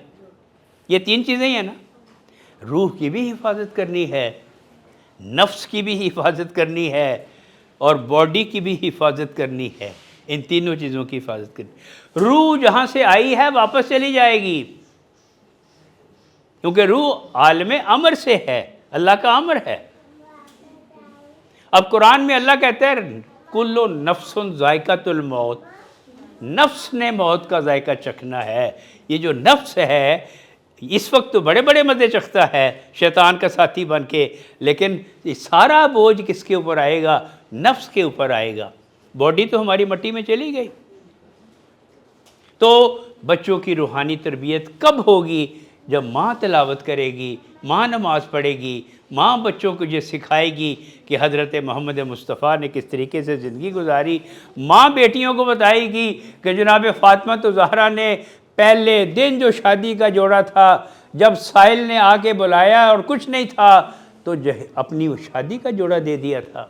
یہ 3 چیزیں ہی ہیں نا، روح کی بھی حفاظت کرنی ہے، نفس کی بھی حفاظت کرنی ہے اور باڈی کی بھی حفاظت کرنی ہے۔ ان تینوں چیزوں کی حفاظت کرنی۔ روح جہاں سے آئی ہے واپس چلی جائے گی، کیونکہ روح عالم امر سے ہے، اللہ کا امر ہے۔ اب قرآن میں اللہ کہتے ہیں کل نفس ذائقۃ الموت، نفس نے موت کا ذائقہ چکھنا ہے۔ یہ جو نفس ہے اس وقت تو بڑے بڑے مزے چکھتا ہے شیطان کا ساتھی بن کے، لیکن یہ سارا بوجھ کس کے اوپر آئے گا؟ نفس کے اوپر آئے گا۔ باڈی تو ہماری مٹی میں چلی گئی۔ تو بچوں کی روحانی تربیت کب ہوگی؟ جب ماں تلاوت کرے گی، ماں نماز پڑھے گی، ماں بچوں کو یہ سکھائے گی کہ حضرت محمد مصطفیٰ نے کس طریقے سے زندگی گزاری۔ ماں بیٹیوں کو بتائے گی کہ جناب فاطمہ زہرا نے پہلے دن جو شادی کا جوڑا تھا، جب سائل نے آ کے بلایا اور کچھ نہیں تھا تو اپنی شادی کا جوڑا دے دیا تھا۔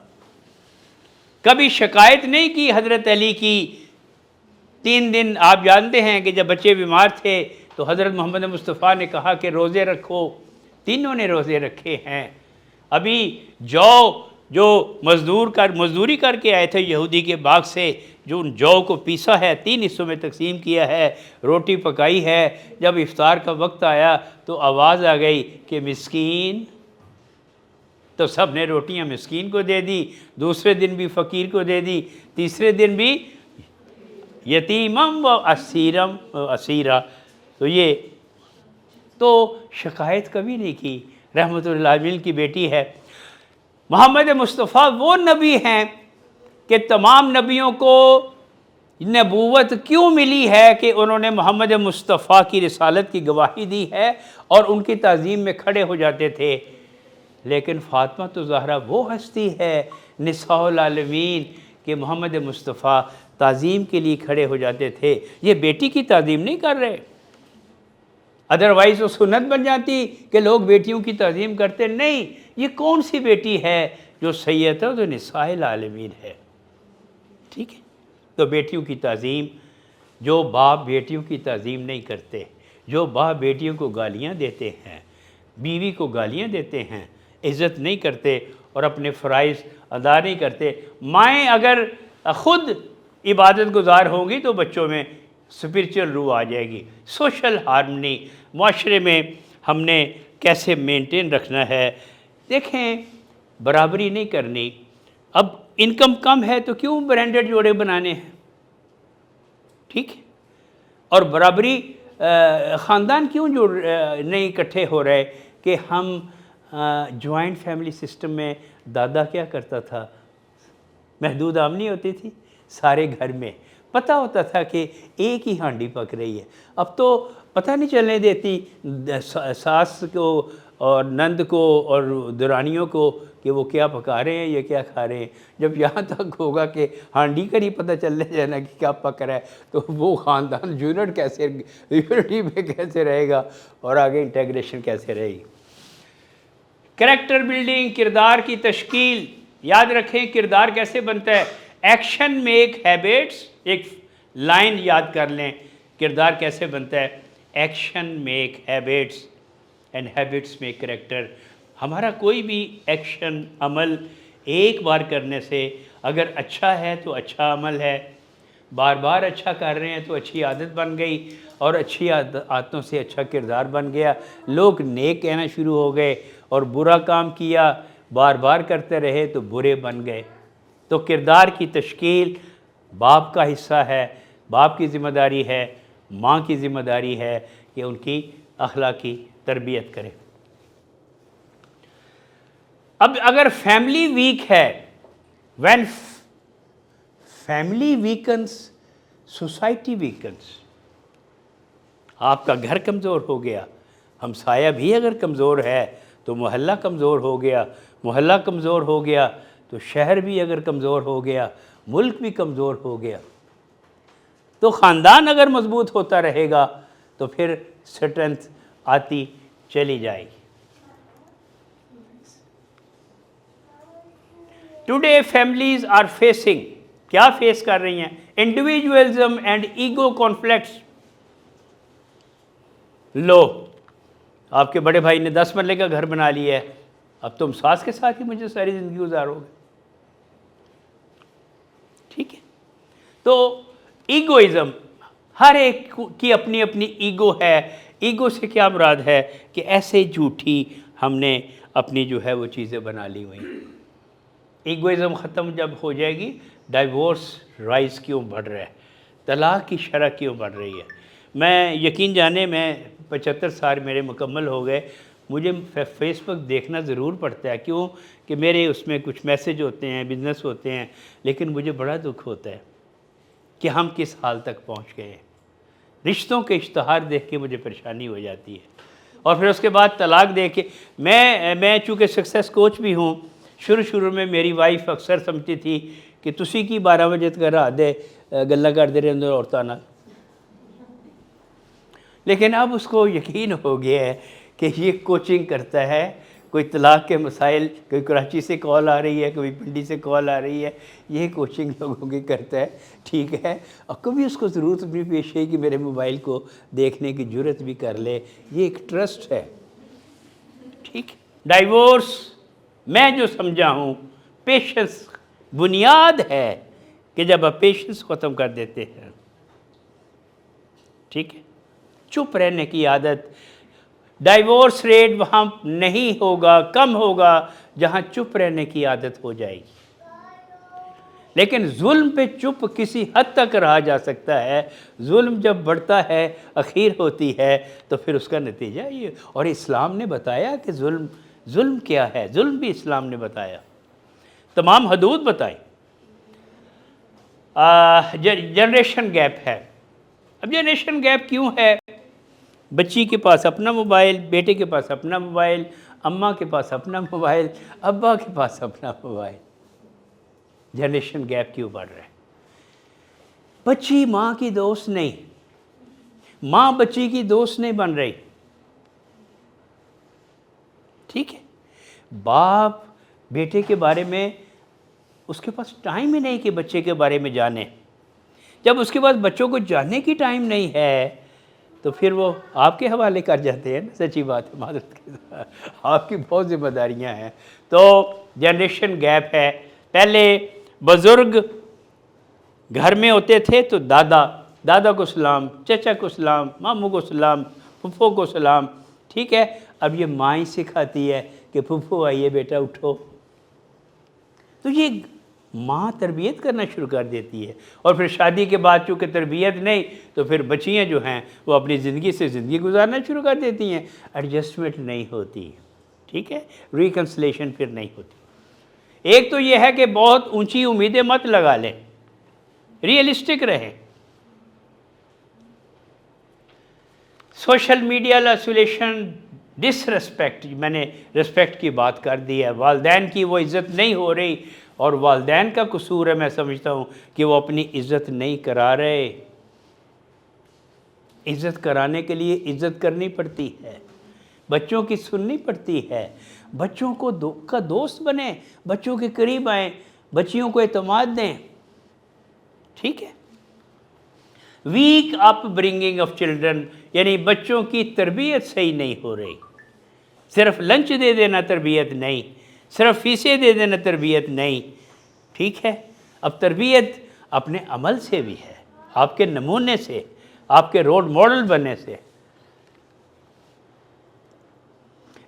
کبھی شکایت نہیں کی حضرت علی کی۔ 3 دن آپ جانتے ہیں کہ جب بچے بیمار تھے تو حضرت محمد مصطفیٰ نے کہا کہ روزے رکھو، تینوں نے روزے رکھے ہیں۔ ابھی جو مزدوری کر کے آئے تھے یہودی کے باغ سے، جو ان جو کو پیسا ہے 3 حصوں میں تقسیم کیا ہے، روٹی پکائی ہے، جب افطار کا وقت آیا تو آواز آ گئی کہ مسکین، تو سب نے روٹیاں مسکین کو دے دی، دوسرے دن بھی فقیر کو دے دی، تیسرے دن بھی یتیمم و اسیرا۔ تو شکایت کبھی نہیں کی۔ رحمت اللہ علیہ کی بیٹی ہے۔ محمد مصطفیٰ وہ نبی ہیں کہ تمام نبیوں کو نبوت کیوں ملی ہے کہ انہوں نے محمد مصطفیٰ کی رسالت کی گواہی دی ہے اور ان کی تعظیم میں کھڑے ہو جاتے تھے۔ لیکن فاطمہ زہرا وہ ہستی ہے نساء العالمین کہ محمد مصطفیٰ تعظیم کے لیے کھڑے ہو جاتے تھے۔ یہ بیٹی کی تعظیم نہیں کر رہے، ادروائز وہ سنت بن جاتی کہ لوگ بیٹیوں کی تعظیم کرتے نہیں۔ یہ کون سی بیٹی ہے جو سید ہے، جو نساء العالمین ہے۔ ٹھیک ہے، تو بیٹیوں کی تعظیم، جو باپ بیٹیوں کی تعظیم نہیں کرتے، جو باپ بیٹیوں کو گالیاں دیتے ہیں، بیوی کو گالیاں دیتے ہیں، عزت نہیں کرتے اور اپنے فرائض ادا نہیں کرتے. مائیں اگر خود عبادت گزار ہوں گی تو بچوں میں اسپرچل روح آ جائے گی. سوشل ہارمنی معاشرے میں ہم نے کیسے مینٹین رکھنا ہے. دیکھیں برابری نہیں کرنی. اب انکم کم ہے تو کیوں برانڈڈ جوڑے بنانے ہیں؟ ٹھیک ہے. اور برابری خاندان کیوں نہیں اکٹھے ہو رہے کہ ہم جوائنٹ فیملی سسٹم میں دادا کیا کرتا تھا؟ محدود آمدنی ہوتی تھی سارے گھر میں، پتہ ہوتا تھا کہ ایک ہی ہانڈی پک رہی ہے. اب تو پتہ نہیں چلنے دیتی ساس کو اور نند کو اور درانیوں کو کہ وہ کیا پکا رہے ہیں یا کیا کھا رہے ہیں. جب یہاں تک ہوگا کہ ہانڈی کا نہیں پتہ چلنے جانا کہ کیا پک رہا ہے تو وہ خاندان یونٹی میں کیسے رہے گا اور آگے انٹیگریشن کیسے رہے گی. کریکٹر بلڈنگ، کردار کی تشکیل. یاد رکھیں کردار کیسے بنتا ہے؟ Action make habits. ایک لائن یاد کر لیں کردار کیسے بنتا ہے. Action make habits and habits make character. ہمارا کوئی بھی ایکشن عمل ایک بار کرنے سے اگر اچھا ہے تو اچھا عمل ہے، بار بار اچھا کر رہے ہیں تو اچھی عادت بن گئی اور اچھی عادتوں سے اچھا کردار بن گیا. لوگ نیک کہنا شروع ہو گئے اور برا کام کیا بار بار کرتے رہے تو برے بن گئے. تو کردار کی تشکیل باپ کا حصہ ہے، باپ کی ذمہ داری ہے، ماں کی ذمہ داری ہے کہ ان کی اخلاقی تربیت کرے. اب اگر فیملی ویک ہے، when family weakness society weakness. آپ کا گھر کمزور ہو گیا، ہمسایہ بھی اگر کمزور ہے تو محلہ کمزور ہو گیا، محلہ کمزور ہو گیا تو شہر بھی اگر کمزور ہو گیا، ملک بھی کمزور ہو گیا. تو خاندان اگر مضبوط ہوتا رہے گا تو پھر اسٹرینتھ آتی چلی جائے گی. ٹوڈے فیملیز آر فیسنگ، کیا فیس کر رہی ہیں؟ Individualism and ego conflicts. لو آپ کے بڑے بھائی نے 10 مرلے کا گھر بنا لیا ہے، اب تم ساس کے ساتھ ہی مجھے ساری زندگی گزارو گے. ٹھیک ہے. تو ایگوئزم، ہر ایک کی اپنی اپنی ایگو ہے. ایگو سے کیا مراد ہے کہ ایسے جھوٹی ہم نے اپنی جو ہے وہ چیزیں بنا لی ہوئی. ایگوئزم ختم جب ہو جائے گی، ڈائیورس رائز کیوں بڑھ رہا ہے، طلاق کی شرح کیوں بڑھ رہی ہے. میں یقین جانے میں 75 سال میرے مکمل ہو گئے، مجھے فیس بک دیکھنا ضرور پڑتا ہے. کیوں کہ میرے اس میں کچھ میسیج ہوتے ہیں، بزنس ہوتے ہیں، لیکن مجھے بڑا دکھ ہوتا ہے کہ ہم کس حال تک پہنچ گئے ہیں. رشتوں کے اشتہار دیکھ کے مجھے پریشانی ہو جاتی ہے. اور پھر اس کے بعد طلاق دے کے میں چونکہ سکسیس کوچ بھی ہوں، شروع میں میری وائف اکثر سمجھتی تھی کہ تسی کی 12 بجے تک رات دے گلا کرتے رہتے عورتوں نال. لیکن اب اس کو یقین ہو گیا ہے کہ یہ کوچنگ کرتا ہے. کوئی طلاق کے مسائل، کوئی کراچی سے کال آ رہی ہے، کوئی پنڈی سے کال آ رہی ہے، یہ کوچنگ لوگوں کی کرتا ہے. ٹھیک ہے. اور کبھی اس کو ضرورت بھی پیش ہے کہ میرے موبائل کو دیکھنے کی جرت بھی کر لے. یہ ایک ٹرسٹ ہے. ٹھیک. ڈائیورس میں جو سمجھا ہوں، پیشنس بنیاد ہے کہ جب آپ پیشنس ختم کر دیتے ہیں، ٹھیک ہے، چپ رہنے کی عادت. ڈائیورس ریٹ وہاں نہیں ہوگا، کم ہوگا جہاں چپ رہنے کی عادت ہو جائے گی. لیکن ظلم پہ چپ کسی حد تک رہا جا سکتا ہے. ظلم جب بڑھتا ہے، اخیر ہوتی ہے، تو پھر اس کا نتیجہ یہ. اور اسلام نے بتایا کہ ظلم کیا ہے. ظلم بھی اسلام نے بتایا، تمام حدود بتائی. جنریشن گیپ ہے. اب جنریشن گیپ کیوں ہے؟ بچی کے پاس اپنا موبائل، بیٹے کے پاس اپنا موبائل، اماں کے پاس اپنا موبائل، ابا کے پاس اپنا موبائل. جنریشن گیپ کیوں بڑھ رہا ہے؟ بچی ماں کی دوست نہیں، ماں بچی کی دوست نہیں بن رہی. ٹھیک ہے. باپ بیٹے کے بارے میں اس کے پاس ٹائم ہی نہیں کہ بچے کے بارے میں جانے. جب اس کے پاس بچوں کو جاننے کی ٹائم نہیں ہے تو پھر وہ آپ کے حوالے کر جاتے ہیں نا. سچی بات ہے، معذرت کے ساتھ آپ کی بہت ذمہ داریاں ہیں. تو جنریشن گیپ ہے. پہلے بزرگ گھر میں ہوتے تھے تو دادا کو سلام، چچا کو سلام، ماموں کو سلام، پھپھو کو سلام. ٹھیک ہے، اب یہ ماں ہی سکھاتی ہے کہ پھپھو آئیے بیٹا اٹھو. تو یہ ماں تربیت کرنا شروع کر دیتی ہے. اور پھر شادی کے بعد چونکہ تربیت نہیں تو پھر بچیاں جو ہیں وہ اپنی زندگی سے زندگی گزارنا شروع کر دیتی ہیں. ایڈجسٹمنٹ نہیں ہوتی. ٹھیک ہے، ریکنسلیشن پھر نہیں ہوتی. ایک تو یہ ہے کہ بہت اونچی امیدیں مت لگا لیں، ریئلسٹک رہیں. سوشل میڈیا ایسولیشن، ڈس رسپیکٹ، میں نے رسپیکٹ کی بات کر دی ہے. والدین کی وہ عزت نہیں ہو رہی، اور والدین کا قصور ہے میں سمجھتا ہوں کہ وہ اپنی عزت نہیں کرا رہے. عزت کرانے کے لیے عزت کرنی پڑتی ہے، بچوں کی سننی پڑتی ہے. بچوں کا دوست بنیں، بچوں کے قریب آئیں، بچیوں کو اعتماد دیں. ٹھیک ہے. Wake up bringing of children, یعنی بچوں کی تربیت صحیح نہیں ہو رہی. صرف لنچ دے دینا تربیت نہیں، صرف فیسیں دے دینا تربیت نہیں. ٹھیک ہے، اب تربیت اپنے عمل سے بھی ہے، آپ کے نمونے سے، آپ کے رول ماڈل بننے سے.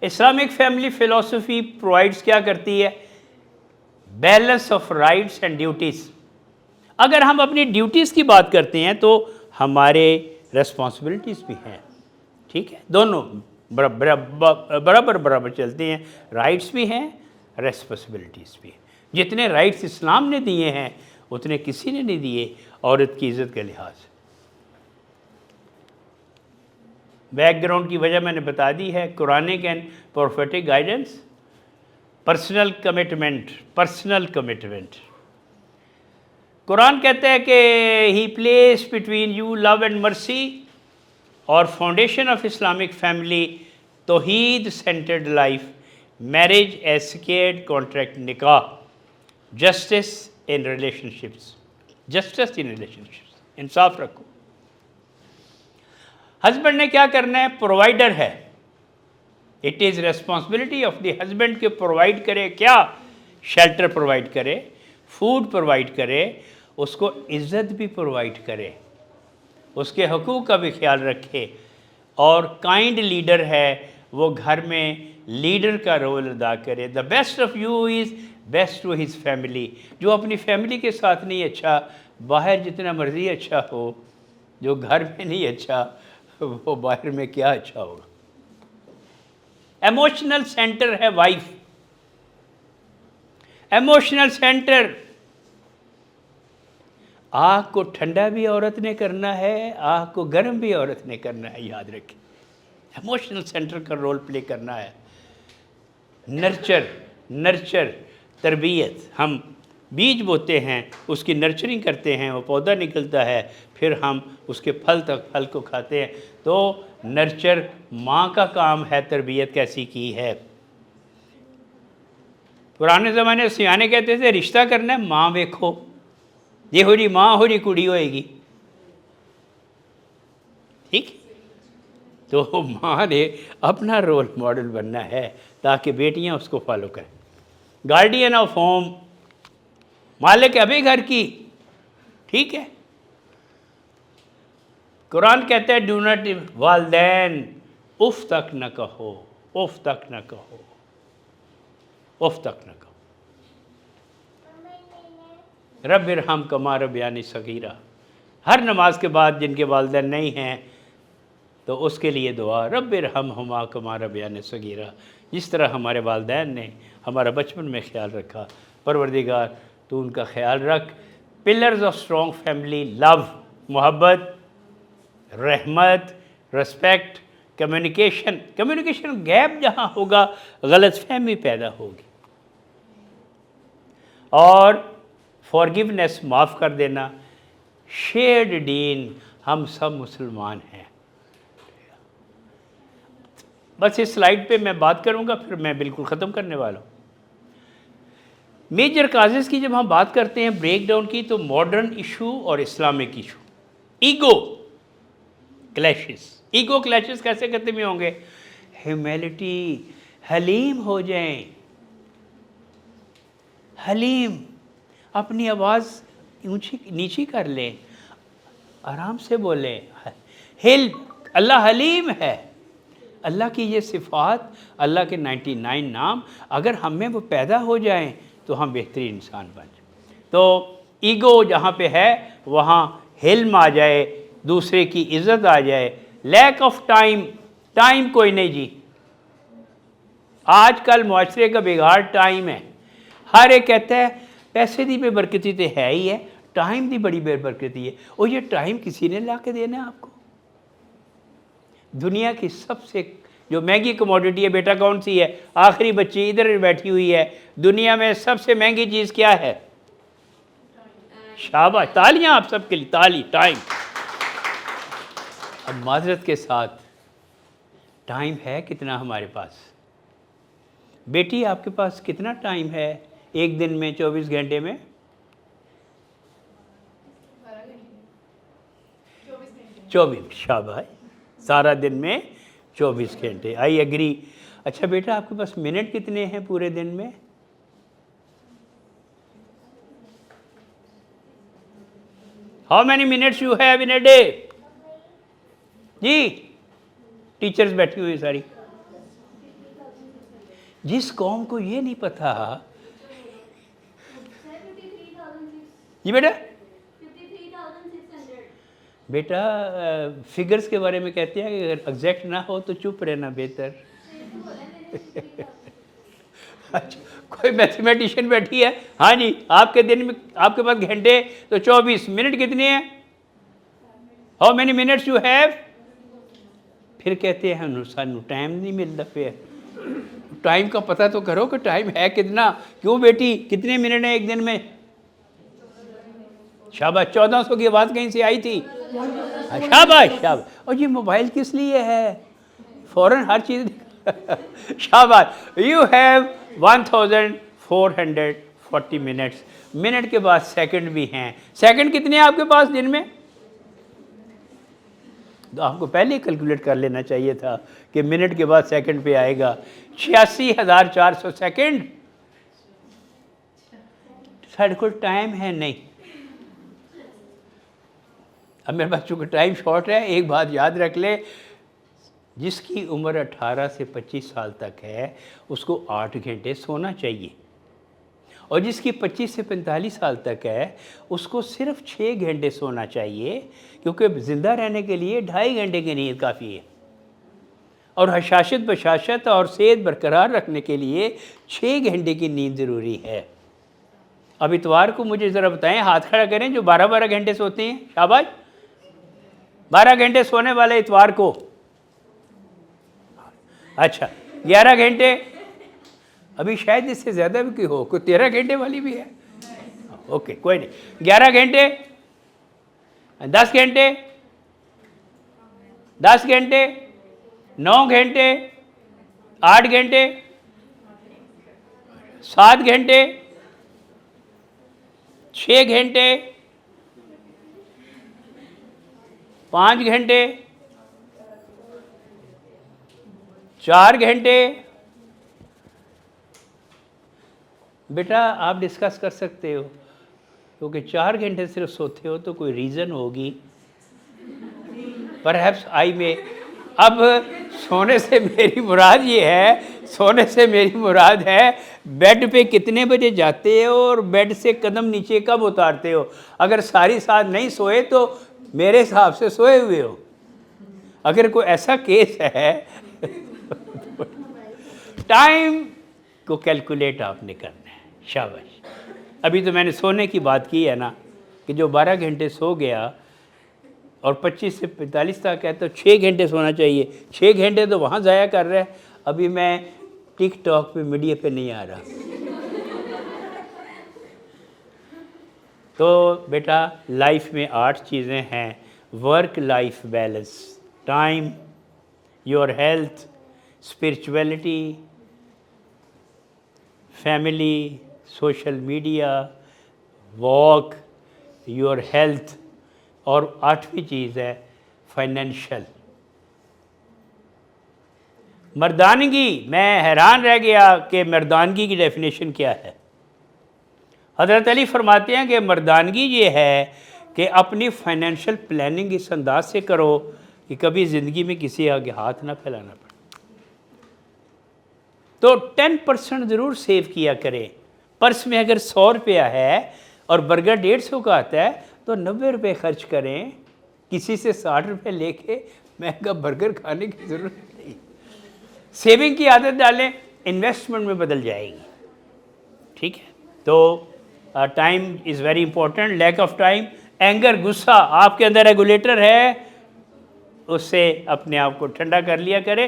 اسلامک فیملی فلسفی پرووائڈز کیا کرتی ہے؟ Balance of rights and duties. اگر ہم اپنی ڈیوٹیز کی بات کرتے ہیں تو ہمارے ریسپانسبلٹیز بھی ہیں. ٹھیک ہے، دونوں برابر چلتے ہیں. رائٹس بھی ہیں، ریسپانسبلٹیز بھی ہیں. جتنے رائٹس اسلام نے دیے ہیں اتنے کسی نے نہیں دیے عورت کی عزت کے لحاظ سے. بیک گراؤنڈ کی وجہ میں نے بتا دی ہے. Quranic and prophetic guidance, personal commitment. قرآن کہتا ہے کہ he placed between you love and mercy, اور فاؤنڈیشن آف اسلامک فیملی توحید centered life, marriage as sacred contract, نکاح، جسٹس ان ریلیشن شپس. انصاف رکھو. ہسبینڈ نے کیا کرنا ہے؟ پرووائڈر ہے. It is responsibility of the husband کہ پرووائڈ کرے. کیا؟ شیلٹر پرووائڈ کرے، فوڈ پرووائڈ کرے، اس کو عزت بھی پرووائڈ کرے، اس کے حقوق کا بھی خیال رکھے. اور کائنڈ لیڈر ہے، وہ گھر میں لیڈر کا رول ادا کرے. The best of you is best to his family. جو اپنی فیملی کے ساتھ نہیں اچھا، باہر جتنا مرضی اچھا ہو، جو گھر میں نہیں اچھا وہ باہر میں کیا اچھا ہوگا. ایموشنل سینٹر ہے وائف. ایموشنل سینٹر، آگ کو ٹھنڈا بھی عورت نے کرنا ہے، آگ کو گرم بھی عورت نے کرنا ہے. یاد رکھیں، ایموشنل سینٹر کا رول پلے کرنا ہے. نرچر، تربیت. ہم بیج بوتے ہیں، اس کی نرچرنگ کرتے ہیں، وہ پودا نکلتا ہے، پھر ہم اس کے پھل کو کھاتے ہیں. تو نرچر ماں کا کام ہے. تربیت کیسی کی ہے؟ پرانے زمانے سیانے کہتے تھے رشتہ کرنا ہے ماں ویکھو، یہ ہو جی ماں ہو جی کڑی ہوئے گی. ٹھیک، تو ماں نے اپنا رول ماڈل بننا ہے تاکہ بیٹیاں اس کو فالو کریں. گارڈین آف ہوم، مالک ابھی گھر کی. ٹھیک ہے، قرآن کہتا ہے ڈو ناٹ، والدین اف تک نہ کہو، اف تک نہ کہو، اف تک نہ کہو. رب ارحم کما ربیانی صغیرہ. ہر نماز کے بعد جن کے والدین نہیں ہیں تو اس کے لیے دعا، رب ارحمہما کما ربیانی صغیرہ. جس طرح ہمارے والدین نے ہمارا بچپن میں خیال رکھا، پروردگار تو ان کا خیال رکھ. پلرز آف اسٹرانگ فیملی، لو، محبت، رحمت، رسپیکٹ، کمیونیکیشن گیپ جہاں ہوگا غلط فہمی پیدا ہوگی. اور فارگیونیس، معاف کر دینا. شیئرڈ دین، ہم سب مسلمان ہیں. بس اس سلائیڈ پہ میں بات کروں گا، پھر میں بالکل ختم کرنے والا ہوں. میجر کازز کی جب ہم بات کرتے ہیں بریک ڈاؤن کی، تو ماڈرن ایشو اور Islamic issue. Ego clashes. Ego clashes کیسے ختم ہوں گے؟ ہیومیلٹی، حلیم ہو جائیں، حلیم، اپنی آواز اونچی نیچی کر لیں، آرام سے بولیں. اللہ حلیم ہے. اللہ کی یہ صفات، اللہ کے 99 نام اگر ہم میں وہ پیدا ہو جائیں تو ہم بہترین انسان بن جائیں. تو ایگو جہاں پہ ہے وہاں حلم آ جائے، دوسرے کی عزت آ جائے. لیک آف ٹائم، ٹائم کوئی نہیں جی. آج کل معاشرے کا بگاڑ ٹائم ہے. ہر ایک کہتا ہے پیسے دی بے برکتی تو ہے ہی ہے، ٹائم دی بڑی بے برکتی ہے. اور یہ ٹائم کسی نے لا کے دینا ہے آپ کو؟ دنیا کی سب سے جو مہنگی کموڈٹی ہے بیٹا کون سی ہے؟ آخری بچی ادھر بیٹھی ہوئی ہے. دنیا میں سب سے مہنگی چیز کیا ہے؟ شاباش، تالیاں آپ سب کے لیے. ٹائم. اب معذرت کے ساتھ ٹائم ہے کتنا ہمارے پاس؟ بیٹی آپ کے پاس کتنا ٹائم ہے ایک دن میں 24 گھنٹے میں؟ 24. شاباش، سارا دن میں 24 گھنٹے. I agree. اچھا بیٹا آپ کے پاس منٹ کتنے ہیں پورے دن میں؟ How many minutes you have in a day? جی ٹیچرز بیٹھی ہوئی ساری. جس قوم کو یہ نہیں پتا، جی بیٹا فگرز کے بارے میں کہتے ہیں کہ اگر ایگزیکٹ نہ ہو تو چپ رہنا بہتر. اچھا کوئی میتھمیٹیشین بیٹھی ہے، ہاں جی آپ کے دن میں آپ کے پاس گھنٹے تو 24 منٹ کتنے ہیں؟ How many minutes you have? پھر کہتے ہیں سانو ٹائم نہیں ملتا. پھر ٹائم کا پتہ تو کرو کہ ٹائم ہے کتنا. کیوں بیٹی کتنے منٹ ہیں ایک دن میں؟ شاباش. 1400 کی آواز کہیں سے آئی تھی؟ شاباش شاباش. اور یہ موبائل کس لیے ہے؟ فوراً ہر چیز. شاباش. You have 1440 minutes. منٹ کے بعد سیکنڈ بھی ہیں. سیکنڈ کتنے ہیں آپ کے پاس دن میں؟ تو آپ کو پہلے ہی کیلکولیٹ کر لینا چاہیے تھا کہ منٹ کے بعد سیکنڈ پہ آئے گا. 86,400 سیکنڈ. ساڑھے کو ٹائم ہے نہیں. اب میرے پاس چونکہ ٹائم شارٹ ہے، ایک بات یاد رکھ لے، جس کی عمر 18 سے 25 سال تک ہے اس کو 8 گھنٹے سونا چاہیے، اور جس کی 25 سے 45 سال تک ہے اس کو صرف 6 گھنٹے سونا چاہیے، کیونکہ زندہ رہنے کے لیے 2.5 گھنٹے کی نیند کافی ہے، اور حشاشت بشاشت اور صحت برقرار رکھنے کے لیے 6 گھنٹے کی نیند ضروری ہے. اب اتوار کو مجھے ذرا بتائیں، ہاتھ کھڑا کریں جو 12 گھنٹے سوتے ہیں. شاباش. 12 گھنٹے سونے والے اتوار کو. اچھا 11 گھنٹے. ابھی شاید اس سے زیادہ بھی ہو، کوئی 13 گھنٹے والی بھی ہے. اوکے کوئی نہیں. 11 گھنٹے، 10 گھنٹے، 10 گھنٹے، 9 گھنٹے، 8 گھنٹے، 7 گھنٹے، 6 گھنٹے، 5 گھنٹے، 4 گھنٹے. بیٹا آپ ڈسکس کر سکتے ہو، کیونکہ 4 گھنٹے صرف سوتے ہو تو کوئی ریزن ہوگی. پرہیپس آئی میں. اب سونے سے میری مراد یہ ہے، سونے سے میری مراد ہے بیڈ پہ کتنے بجے جاتے ہو اور بیڈ سے قدم نیچے کب اتارتے ہو. اگر ساری ساتھ نہیں سوئے تو میرے حساب سے سوئے ہوئے ہو. اگر کوئی ایسا کیس ہے ٹائم کو کیلکولیٹ آپ نے کرنا ہے. شاباش. ابھی تو میں نے سونے کی بات کی ہے نا، کہ جو 12 گھنٹے سو گیا اور 25 سے 45 تک ہے تو 6 گھنٹے سونا چاہیے. 6 گھنٹے تو وہاں ضائع کر رہے ہیں. ابھی میں ٹک ٹاک پہ میڈیا پہ نہیں آ رہا. تو بیٹا لائف میں 8 چیزیں ہیں. Work life balance, time, your health, spirituality, family, social media, walk, your health, اور 8ویں چیز ہے فائنینشل. مردانگی، میں حیران رہ گیا کہ مردانگی کی ڈیفینیشن کیا ہے۔ حضرت علی فرماتے ہیں کہ مردانگی یہ ہے کہ اپنی فائنینشیل پلاننگ اس انداز سے کرو کہ کبھی زندگی میں کسی آگے ہاتھ نہ پھیلانا پڑے۔ تو 10% ضرور سیو کیا کریں۔ پرس میں اگر 100 روپیہ ہے اور برگر 150 کا آتا ہے تو 90 روپے خرچ کریں، کسی سے 60 روپے لے کے مہنگا برگر کھانے کی ضرورت نہیں۔ سیونگ کی عادت ڈالیں، انویسٹمنٹ میں بدل جائے گی، ٹھیک ہے۔ تو time is very important, lack of time, anger, غصہ آپ کے اندر ریگولیٹر ہے، اس سے اپنے آپ کو ٹھنڈا کر لیا کرے۔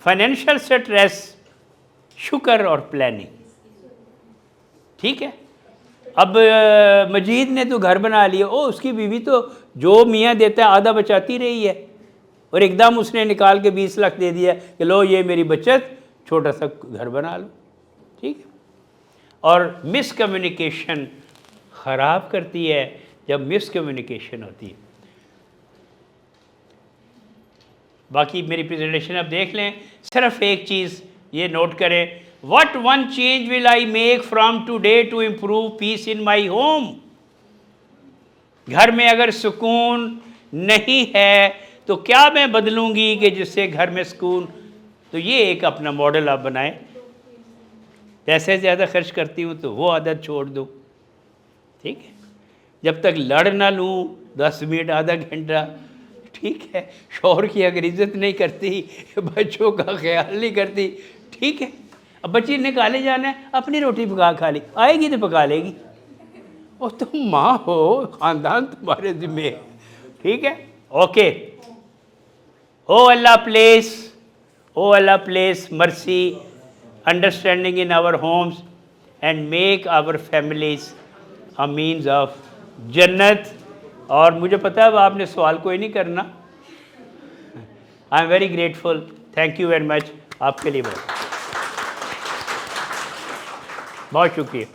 فائنینشیل سٹریس، شکر اور پلاننگ، ٹھیک ہے۔ اب مجید نے تو گھر بنا لیا، اس کی بیوی تو جو میاں دیتا ہے آدھا بچاتی رہی ہے، اور ایک دم اس نے نکال کے 20 لاکھ دے دیا کہ لو یہ میری بچت، چھوٹا سا گھر بنا لو، ٹھیک ہے۔ اور مس کمیونیکیشن خراب کرتی ہے جب مس کمیونیکیشن ہوتی ہے۔ باقی میری پریزنٹیشن اب دیکھ لیں، صرف ایک چیز یہ نوٹ کریں، what one change will I make from today to improve peace in my home؟ گھر میں اگر سکون نہیں ہے تو کیا میں بدلوں گی کہ جس سے گھر میں سکون؟ تو یہ ایک اپنا ماڈل آپ بنائیں۔ پیسے زیادہ خرچ کرتی ہوں تو وہ عادت چھوڑ دو، ٹھیک ہے۔ جب تک لڑ نہ لوں 10 منٹ آدھا گھنٹہ، ٹھیک ہے۔ شوہر کی اگر عزت نہیں کرتی، بچوں کا خیال نہیں کرتی، ٹھیک ہے۔ اب بچی نے کالج جانا ہے، اپنی روٹی پکا کھا لی، آئے گی تو پکا لے گی، اور تم ماں ہو، خاندان تمہارے ذمہ ہے، ٹھیک ہے۔ اوکے، او اللہ پلیس مرسی understanding in our homes and make our families a means of جنت۔ اور مجھے پتہ ہے اب آپ نے سوال کوئی نہیں کرنا۔ I am very grateful, thank you very much، آپ کے لیے بہت شکریہ۔